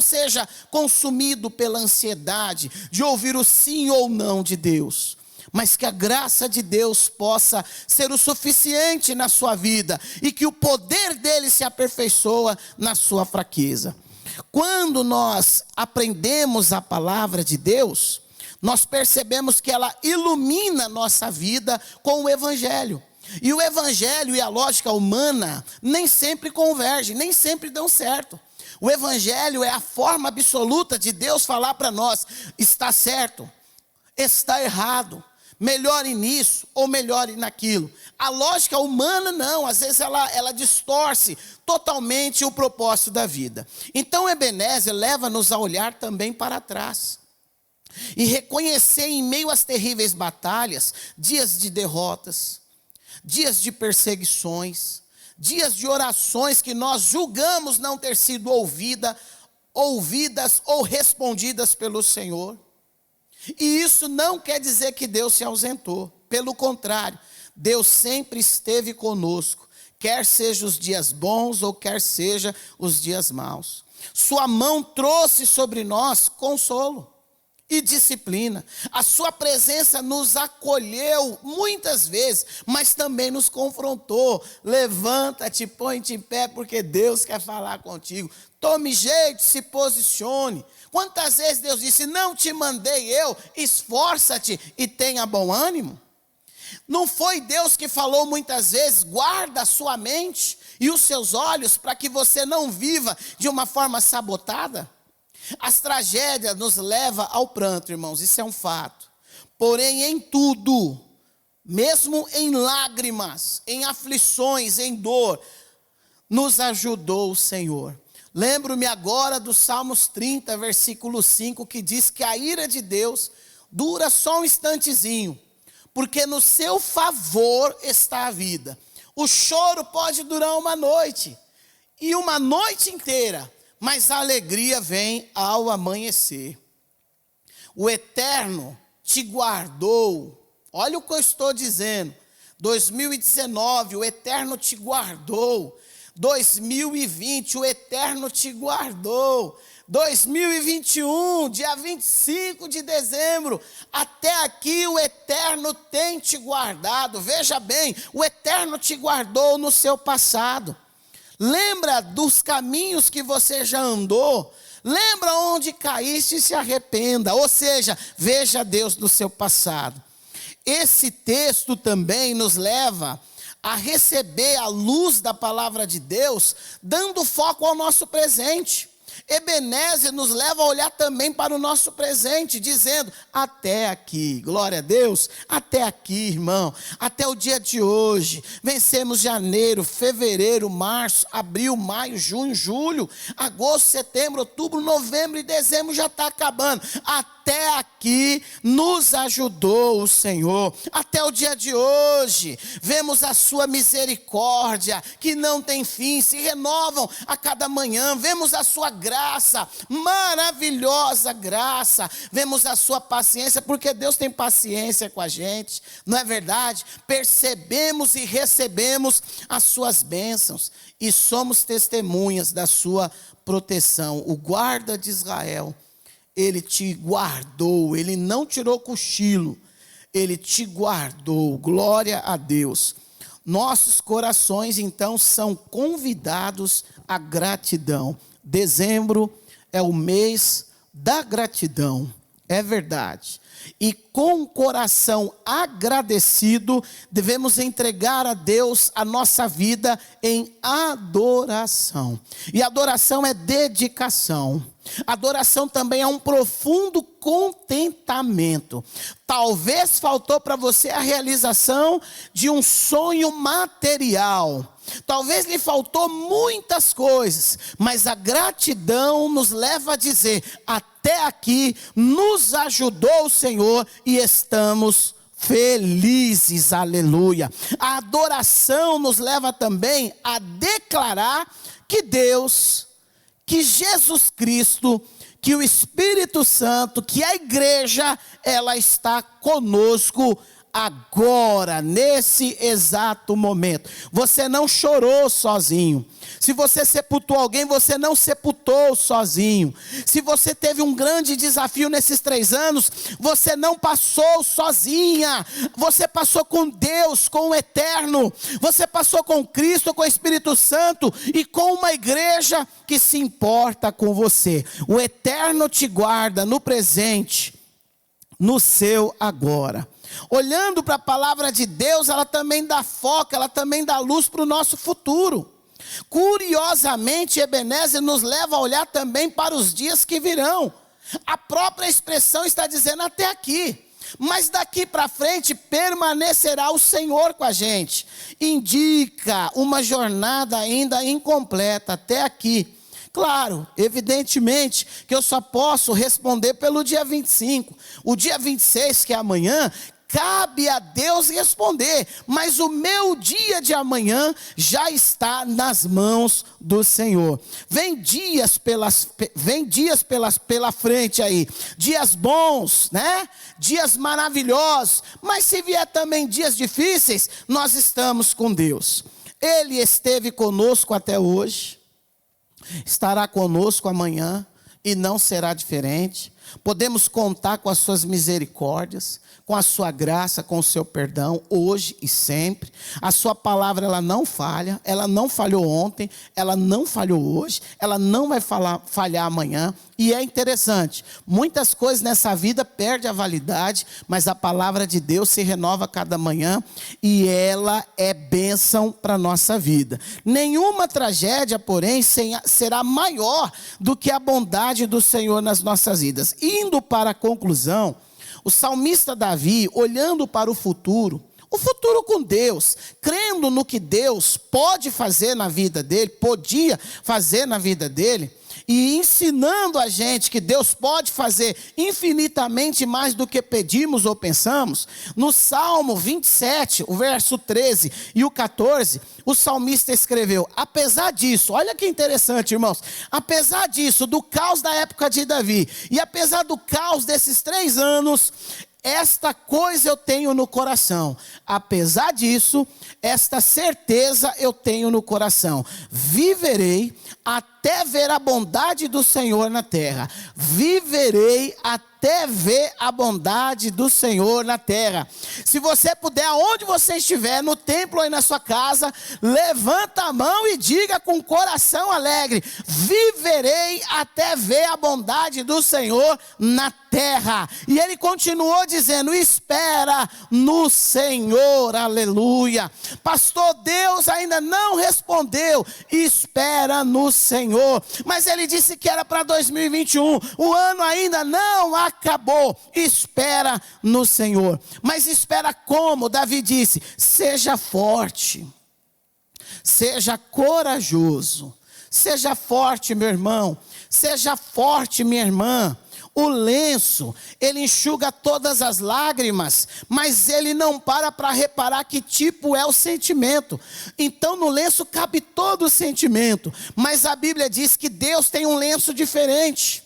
seja consumido pela ansiedade de ouvir o sim ou não de Deus, mas que a graça de Deus possa ser o suficiente na sua vida e que o poder dele se aperfeiçoa na sua fraqueza. Quando nós aprendemos a palavra de Deus, nós percebemos que ela ilumina a nossa vida com o Evangelho. E o Evangelho e a lógica humana nem sempre convergem, nem sempre dão certo. O Evangelho é a forma absoluta de Deus falar para nós: está certo, está errado, melhore nisso ou melhore naquilo. A lógica humana não, às vezes ela distorce totalmente o propósito da vida. Então Ebenezer leva-nos a olhar também para trás e reconhecer em meio às terríveis batalhas, dias de derrotas, dias de perseguições, dias de orações que nós julgamos não ter sido ouvidas ou respondidas pelo Senhor. E isso não quer dizer que Deus se ausentou. Pelo contrário, Deus sempre esteve conosco, quer sejam os dias bons ou quer sejam os dias maus. Sua mão trouxe sobre nós consolo e disciplina. A sua presença nos acolheu muitas vezes, mas também nos confrontou. Levanta-te, põe-te em pé, porque Deus quer falar contigo. Tome jeito, se posicione. Quantas vezes Deus disse: não te mandei eu, esforça-te e tenha bom ânimo? Não foi Deus que falou muitas vezes: guarda a sua mente e os seus olhos para que você não viva de uma forma sabotada? As tragédias nos levam ao pranto, irmãos, isso é um fato. Porém, em tudo, mesmo em lágrimas, em aflições, em dor, nos ajudou o Senhor. Lembro-me agora do Salmos 30, versículo 5, que diz que a ira de Deus dura só um instantezinho, porque no seu favor está a vida. O choro pode durar uma noite, e uma noite inteira, mas a alegria vem ao amanhecer. O Eterno te guardou. Olha o que eu estou dizendo. 2019, o Eterno te guardou. 2020, o Eterno te guardou. 2021, dia 25 de dezembro, até aqui o Eterno tem te guardado. Veja bem, o Eterno te guardou no seu passado. Lembra dos caminhos que você já andou? Lembra onde caíste e se arrependa. Ou seja, veja Deus no seu passado. Esse texto também nos leva a receber a luz da palavra de Deus, dando foco ao nosso presente. Ebenezer nos leva a olhar também para o nosso presente, dizendo: até aqui, glória a Deus, até aqui, irmão, até o dia de hoje, vencemos janeiro, fevereiro, março, abril, maio, junho, julho, agosto, setembro, outubro, novembro e dezembro já está acabando. Até aqui nos ajudou o Senhor, até o dia de hoje, vemos a sua misericórdia, que não tem fim, se renovam a cada manhã, vemos a sua graça, maravilhosa graça, vemos a sua paciência, porque Deus tem paciência com a gente, não é verdade? Percebemos e recebemos as suas bênçãos, e somos testemunhas da sua proteção. O guarda de Israel, ele te guardou, ele não tirou cochilo, ele te guardou, glória a Deus. Nossos corações então são convidados à gratidão. Dezembro é o mês da gratidão, é verdade. E com o coração agradecido, devemos entregar a Deus a nossa vida em adoração. E adoração é dedicação. Adoração também é um profundo contentamento. Talvez faltou para você a realização de um sonho material. Talvez lhe faltou muitas coisas, mas a gratidão nos leva a dizer: até aqui nos ajudou o Senhor e estamos felizes, aleluia. A adoração nos leva também a declarar que Deus, que Jesus Cristo, que o Espírito Santo, que a igreja, ela está conosco agora, nesse exato momento. Você não chorou sozinho. Se você sepultou alguém, você não sepultou sozinho. Se você teve um grande desafio nesses 3 anos, você não passou sozinha. Você passou com Deus, com o Eterno. Você passou com Cristo, com o Espírito Santo e com uma igreja que se importa com você. O Eterno te guarda no presente, no seu agora. Olhando para a palavra de Deus, ela também dá foco, ela também dá luz para o nosso futuro. Curiosamente, Ebenezer nos leva a olhar também para os dias que virão. A própria expressão está dizendo até aqui, mas daqui para frente permanecerá o Senhor com a gente. Indica uma jornada ainda incompleta até aqui. Claro, evidentemente que eu só posso responder pelo dia 25. O dia 26, que é amanhã, cabe a Deus responder, mas o meu dia de amanhã já está nas mãos do Senhor. Vem dias pela frente aí, dias bons, né? Dias maravilhosos, mas se vier também dias difíceis, nós estamos com Deus. Ele esteve conosco até hoje, estará conosco amanhã e não será diferente. Podemos contar com as suas misericórdias, com a sua graça, com o seu perdão, hoje e sempre. A sua palavra, ela não falha, ela não falhou ontem, ela não falhou hoje, ela não vai falhar amanhã. E é interessante, muitas coisas nessa vida perdem a validade, mas a palavra de Deus se renova cada manhã e ela é bênção para a nossa vida. Nenhuma tragédia, porém, será maior do que a bondade do Senhor nas nossas vidas. Indo para a conclusão, o salmista Davi, olhando para o futuro com Deus, crendo no que Deus pode fazer na vida dele, podia fazer na vida dele, e ensinando a gente que Deus pode fazer infinitamente mais do que pedimos ou pensamos, no Salmo 27, o verso 13 e o 14, o salmista escreveu: apesar disso, olha que interessante, irmãos, apesar disso, do caos da época de Davi, e apesar do caos desses 3 anos, esta coisa eu tenho no coração. Apesar disso, esta certeza eu tenho no coração: viverei até ver a bondade do Senhor na terra. Viverei até ver a bondade do Senhor na terra. Se você puder, aonde você estiver, no templo ou aí na sua casa, levanta a mão e diga com coração alegre: viverei até ver a bondade do Senhor na terra. E ele continuou dizendo: espera no Senhor, aleluia. Pastor, Deus ainda não respondeu. Espera no Senhor. Mas ele disse que era para 2021. O ano ainda não acabou. Espera no Senhor. Mas espera como? Davi disse: seja forte, seja corajoso, seja forte, meu irmão, seja forte, minha irmã. O lenço, ele enxuga todas as lágrimas, mas ele não para reparar que tipo é o sentimento. Então no lenço cabe todo o sentimento, mas a Bíblia diz que Deus tem um lenço diferente.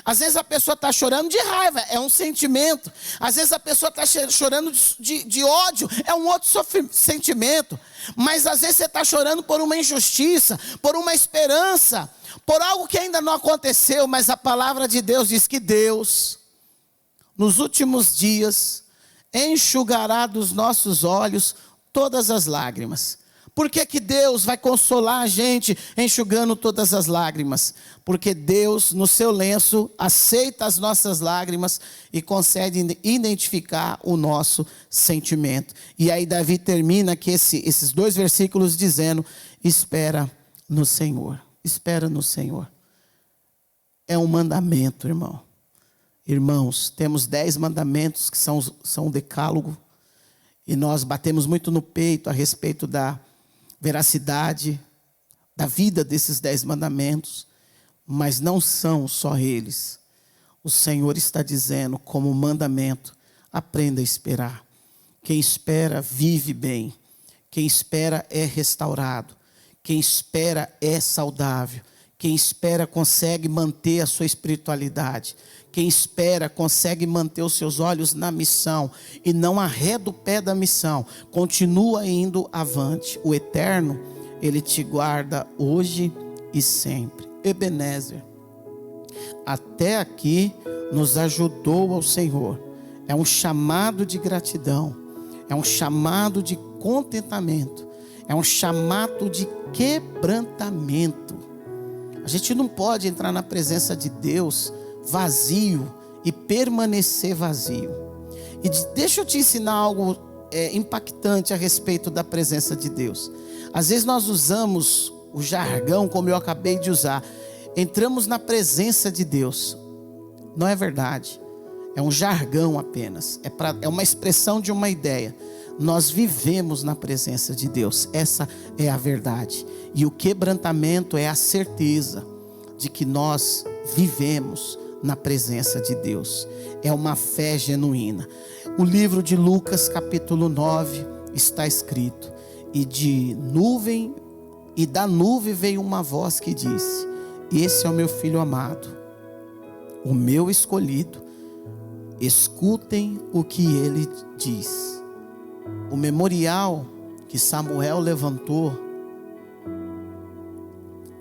Às vezes a pessoa está chorando de raiva, é um sentimento. Às vezes a pessoa está chorando de ódio, é um outro sentimento. Mas às vezes você está chorando por uma injustiça, por uma esperança, por algo que ainda não aconteceu. Mas a palavra de Deus diz que Deus, nos últimos dias, enxugará dos nossos olhos todas as lágrimas. Por que Deus vai consolar a gente enxugando todas as lágrimas? Porque Deus, no seu lenço, aceita as nossas lágrimas e consegue identificar o nosso sentimento. E aí Davi termina aqui esses 2 versículos dizendo: espera no Senhor. Espera no Senhor. É um mandamento, irmão. Irmãos, temos 10 mandamentos que são um decálogo. E nós batemos muito no peito a respeito da veracidade da vida desses 10 mandamentos, mas não são só eles. O Senhor está dizendo como mandamento: aprenda a esperar. Quem espera vive bem. Quem espera é restaurado. Quem espera é saudável. Quem espera consegue manter a sua espiritualidade. Quem espera consegue manter os seus olhos na missão e não arreda o pé da missão. Continua indo avante. O Eterno, Ele te guarda hoje e sempre. Ebenezer, até aqui nos ajudou ao Senhor. É um chamado de gratidão. É um chamado de contentamento. É um chamado de quebrantamento. A gente não pode entrar na presença de Deus vazio e permanecer vazio. E deixa eu te ensinar algo impactante a respeito da presença de Deus. Às vezes nós usamos o jargão como eu acabei de usar. Entramos na presença de Deus. Não é verdade. É um jargão apenas. É uma expressão de uma ideia. Nós vivemos na presença de Deus. Essa é a verdade. E o quebrantamento é a certeza de que nós vivemos na presença de Deus. É uma fé genuína. O livro de Lucas, capítulo 9, está escrito: e da nuvem veio uma voz que disse: esse é o meu filho amado, o meu escolhido, escutem o que ele diz. O memorial que Samuel levantou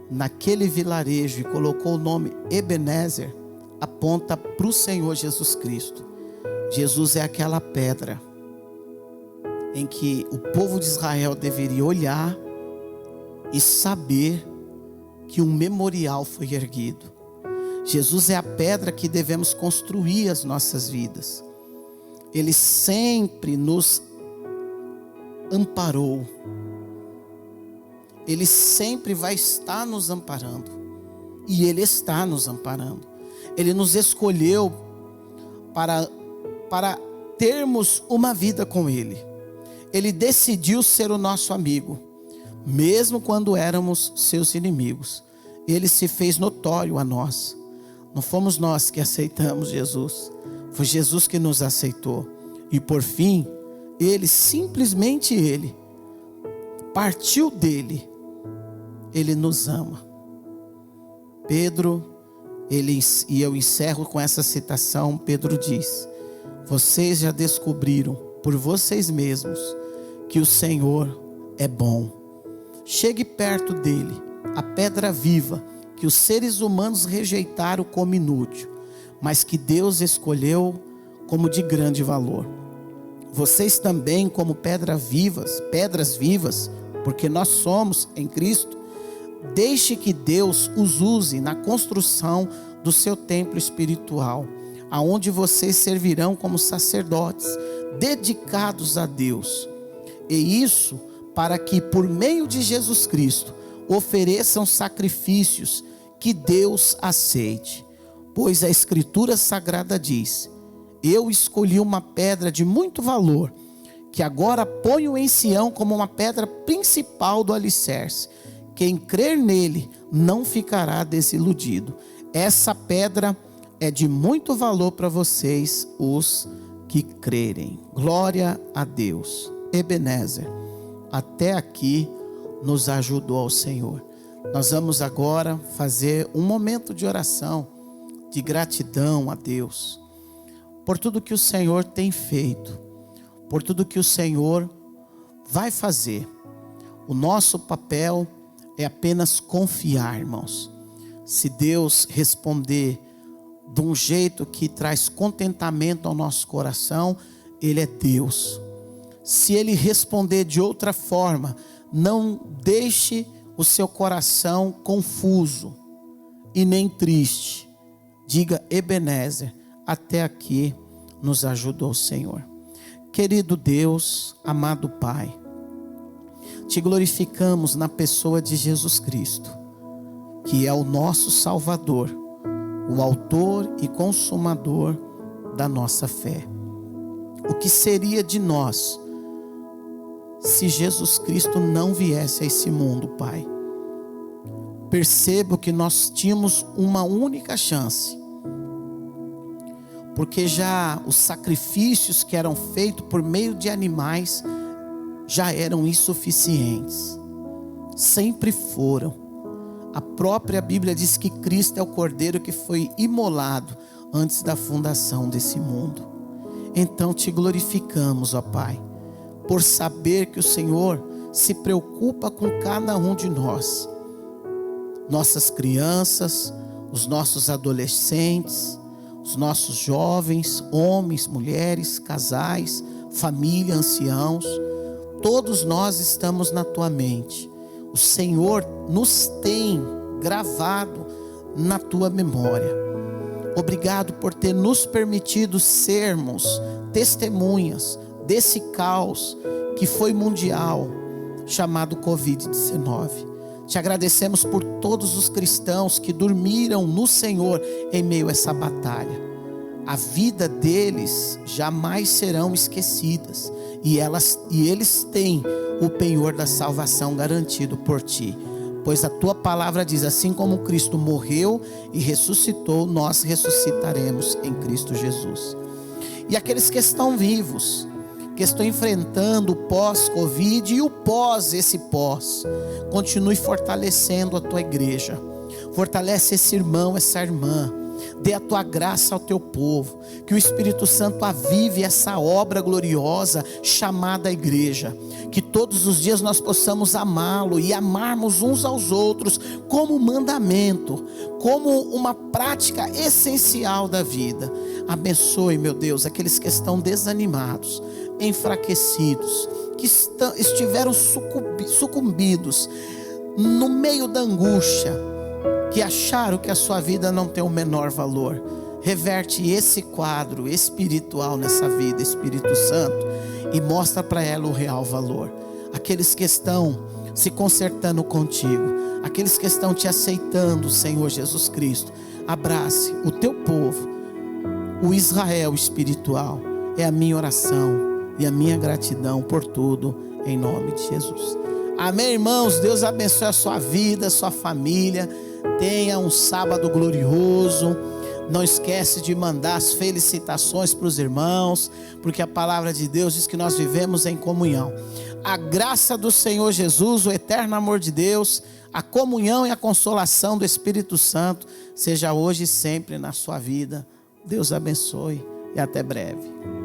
naquele vilarejo e colocou o nome Ebenezer, aponta para o Senhor Jesus Cristo. Jesus é aquela pedra em que o povo de Israel deveria olhar e saber que um memorial foi erguido. Jesus é a pedra que devemos construir as nossas vidas. Ele sempre nos amparou. Ele sempre vai estar nos amparando. E Ele está nos amparando. Ele nos escolheu para termos uma vida com Ele. Ele decidiu ser o nosso amigo, mesmo quando éramos seus inimigos. Ele se fez notório a nós. Não fomos nós que aceitamos Jesus, foi Jesus que nos aceitou. E por fim, Ele, simplesmente Ele, partiu dele. Ele nos ama. Pedro, e eu encerro com essa citação, Pedro diz: vocês já descobriram por vocês mesmos que o Senhor é bom. Chegue perto dele, a pedra viva, que os seres humanos rejeitaram como inútil, mas que Deus escolheu como de grande valor. Vocês também, como pedras vivas, porque nós somos em Cristo, deixe que Deus os use na construção do seu templo espiritual, aonde vocês servirão como sacerdotes, dedicados a Deus. E isso para que, por meio de Jesus Cristo, ofereçam sacrifícios que Deus aceite. Pois a Escritura Sagrada diz: eu escolhi uma pedra de muito valor, que agora ponho em Sião como uma pedra principal do alicerce. Quem crer nele não ficará desiludido. Essa pedra é de muito valor para vocês, os que crerem. Glória a Deus. Ebenezer, até aqui nos ajudou o Senhor. Nós vamos agora fazer um momento de oração, de gratidão a Deus, por tudo que o Senhor tem feito, por tudo que o Senhor vai fazer. O nosso papel é apenas confiar, irmãos. Se Deus responder de um jeito que traz contentamento ao nosso coração, Ele é Deus. Se Ele responder de outra forma, não deixe o seu coração confuso e nem triste. Diga: Ebenezer, até aqui nos ajudou o Senhor. Querido Deus, amado Pai, te glorificamos na pessoa de Jesus Cristo, que é o nosso Salvador, o autor e consumador da nossa fé. O que seria de nós se Jesus Cristo não viesse a esse mundo, Pai? Percebo que nós tínhamos uma única chance, porque já os sacrifícios que eram feitos por meio de animais já eram insuficientes. Sempre foram. A própria Bíblia diz que Cristo é o Cordeiro que foi imolado antes da fundação desse mundo. Então te glorificamos, ó Pai, por saber que o Senhor se preocupa com cada um de nós. Nossas crianças, os nossos adolescentes, os nossos jovens, homens, mulheres, casais, família, anciãos, todos nós estamos na Tua mente. O Senhor nos tem gravado na Tua memória. Obrigado por ter nos permitido sermos testemunhas desse caos que foi mundial, chamado Covid-19. Te agradecemos por todos os cristãos que dormiram no Senhor em meio a essa batalha. A vida deles jamais serão esquecidas, e eles têm o penhor da salvação garantido por Ti. Pois a Tua palavra diz: assim como Cristo morreu e ressuscitou, nós ressuscitaremos em Cristo Jesus. E aqueles que estão vivos, que estão enfrentando o pós-Covid e o pós esse pós, continue fortalecendo a Tua igreja. Fortalece esse irmão, essa irmã. Dê a tua graça ao teu povo, que o Espírito Santo avive essa obra gloriosa chamada igreja, que todos os dias nós possamos amá-lo e amarmos uns aos outros como mandamento, como uma prática essencial da vida. Abençoe, meu Deus, aqueles que estão desanimados, enfraquecidos, que estiveram sucumbidos no meio da angústia, que acharam que a sua vida não tem o menor valor. Reverte esse quadro espiritual nessa vida, Espírito Santo, e mostra para ela o real valor. Aqueles que estão se consertando contigo, aqueles que estão te aceitando, Senhor Jesus Cristo, abrace o teu povo, o Israel espiritual. É a minha oração e a minha gratidão por tudo, em nome de Jesus. Amém, irmãos? Deus abençoe a sua vida, a sua família. Tenha um sábado glorioso. Não esquece de mandar as felicitações para os irmãos, porque a palavra de Deus diz que nós vivemos em comunhão. A graça do Senhor Jesus, o eterno amor de Deus, a comunhão e a consolação do Espírito Santo seja hoje e sempre na sua vida. Deus abençoe e até breve.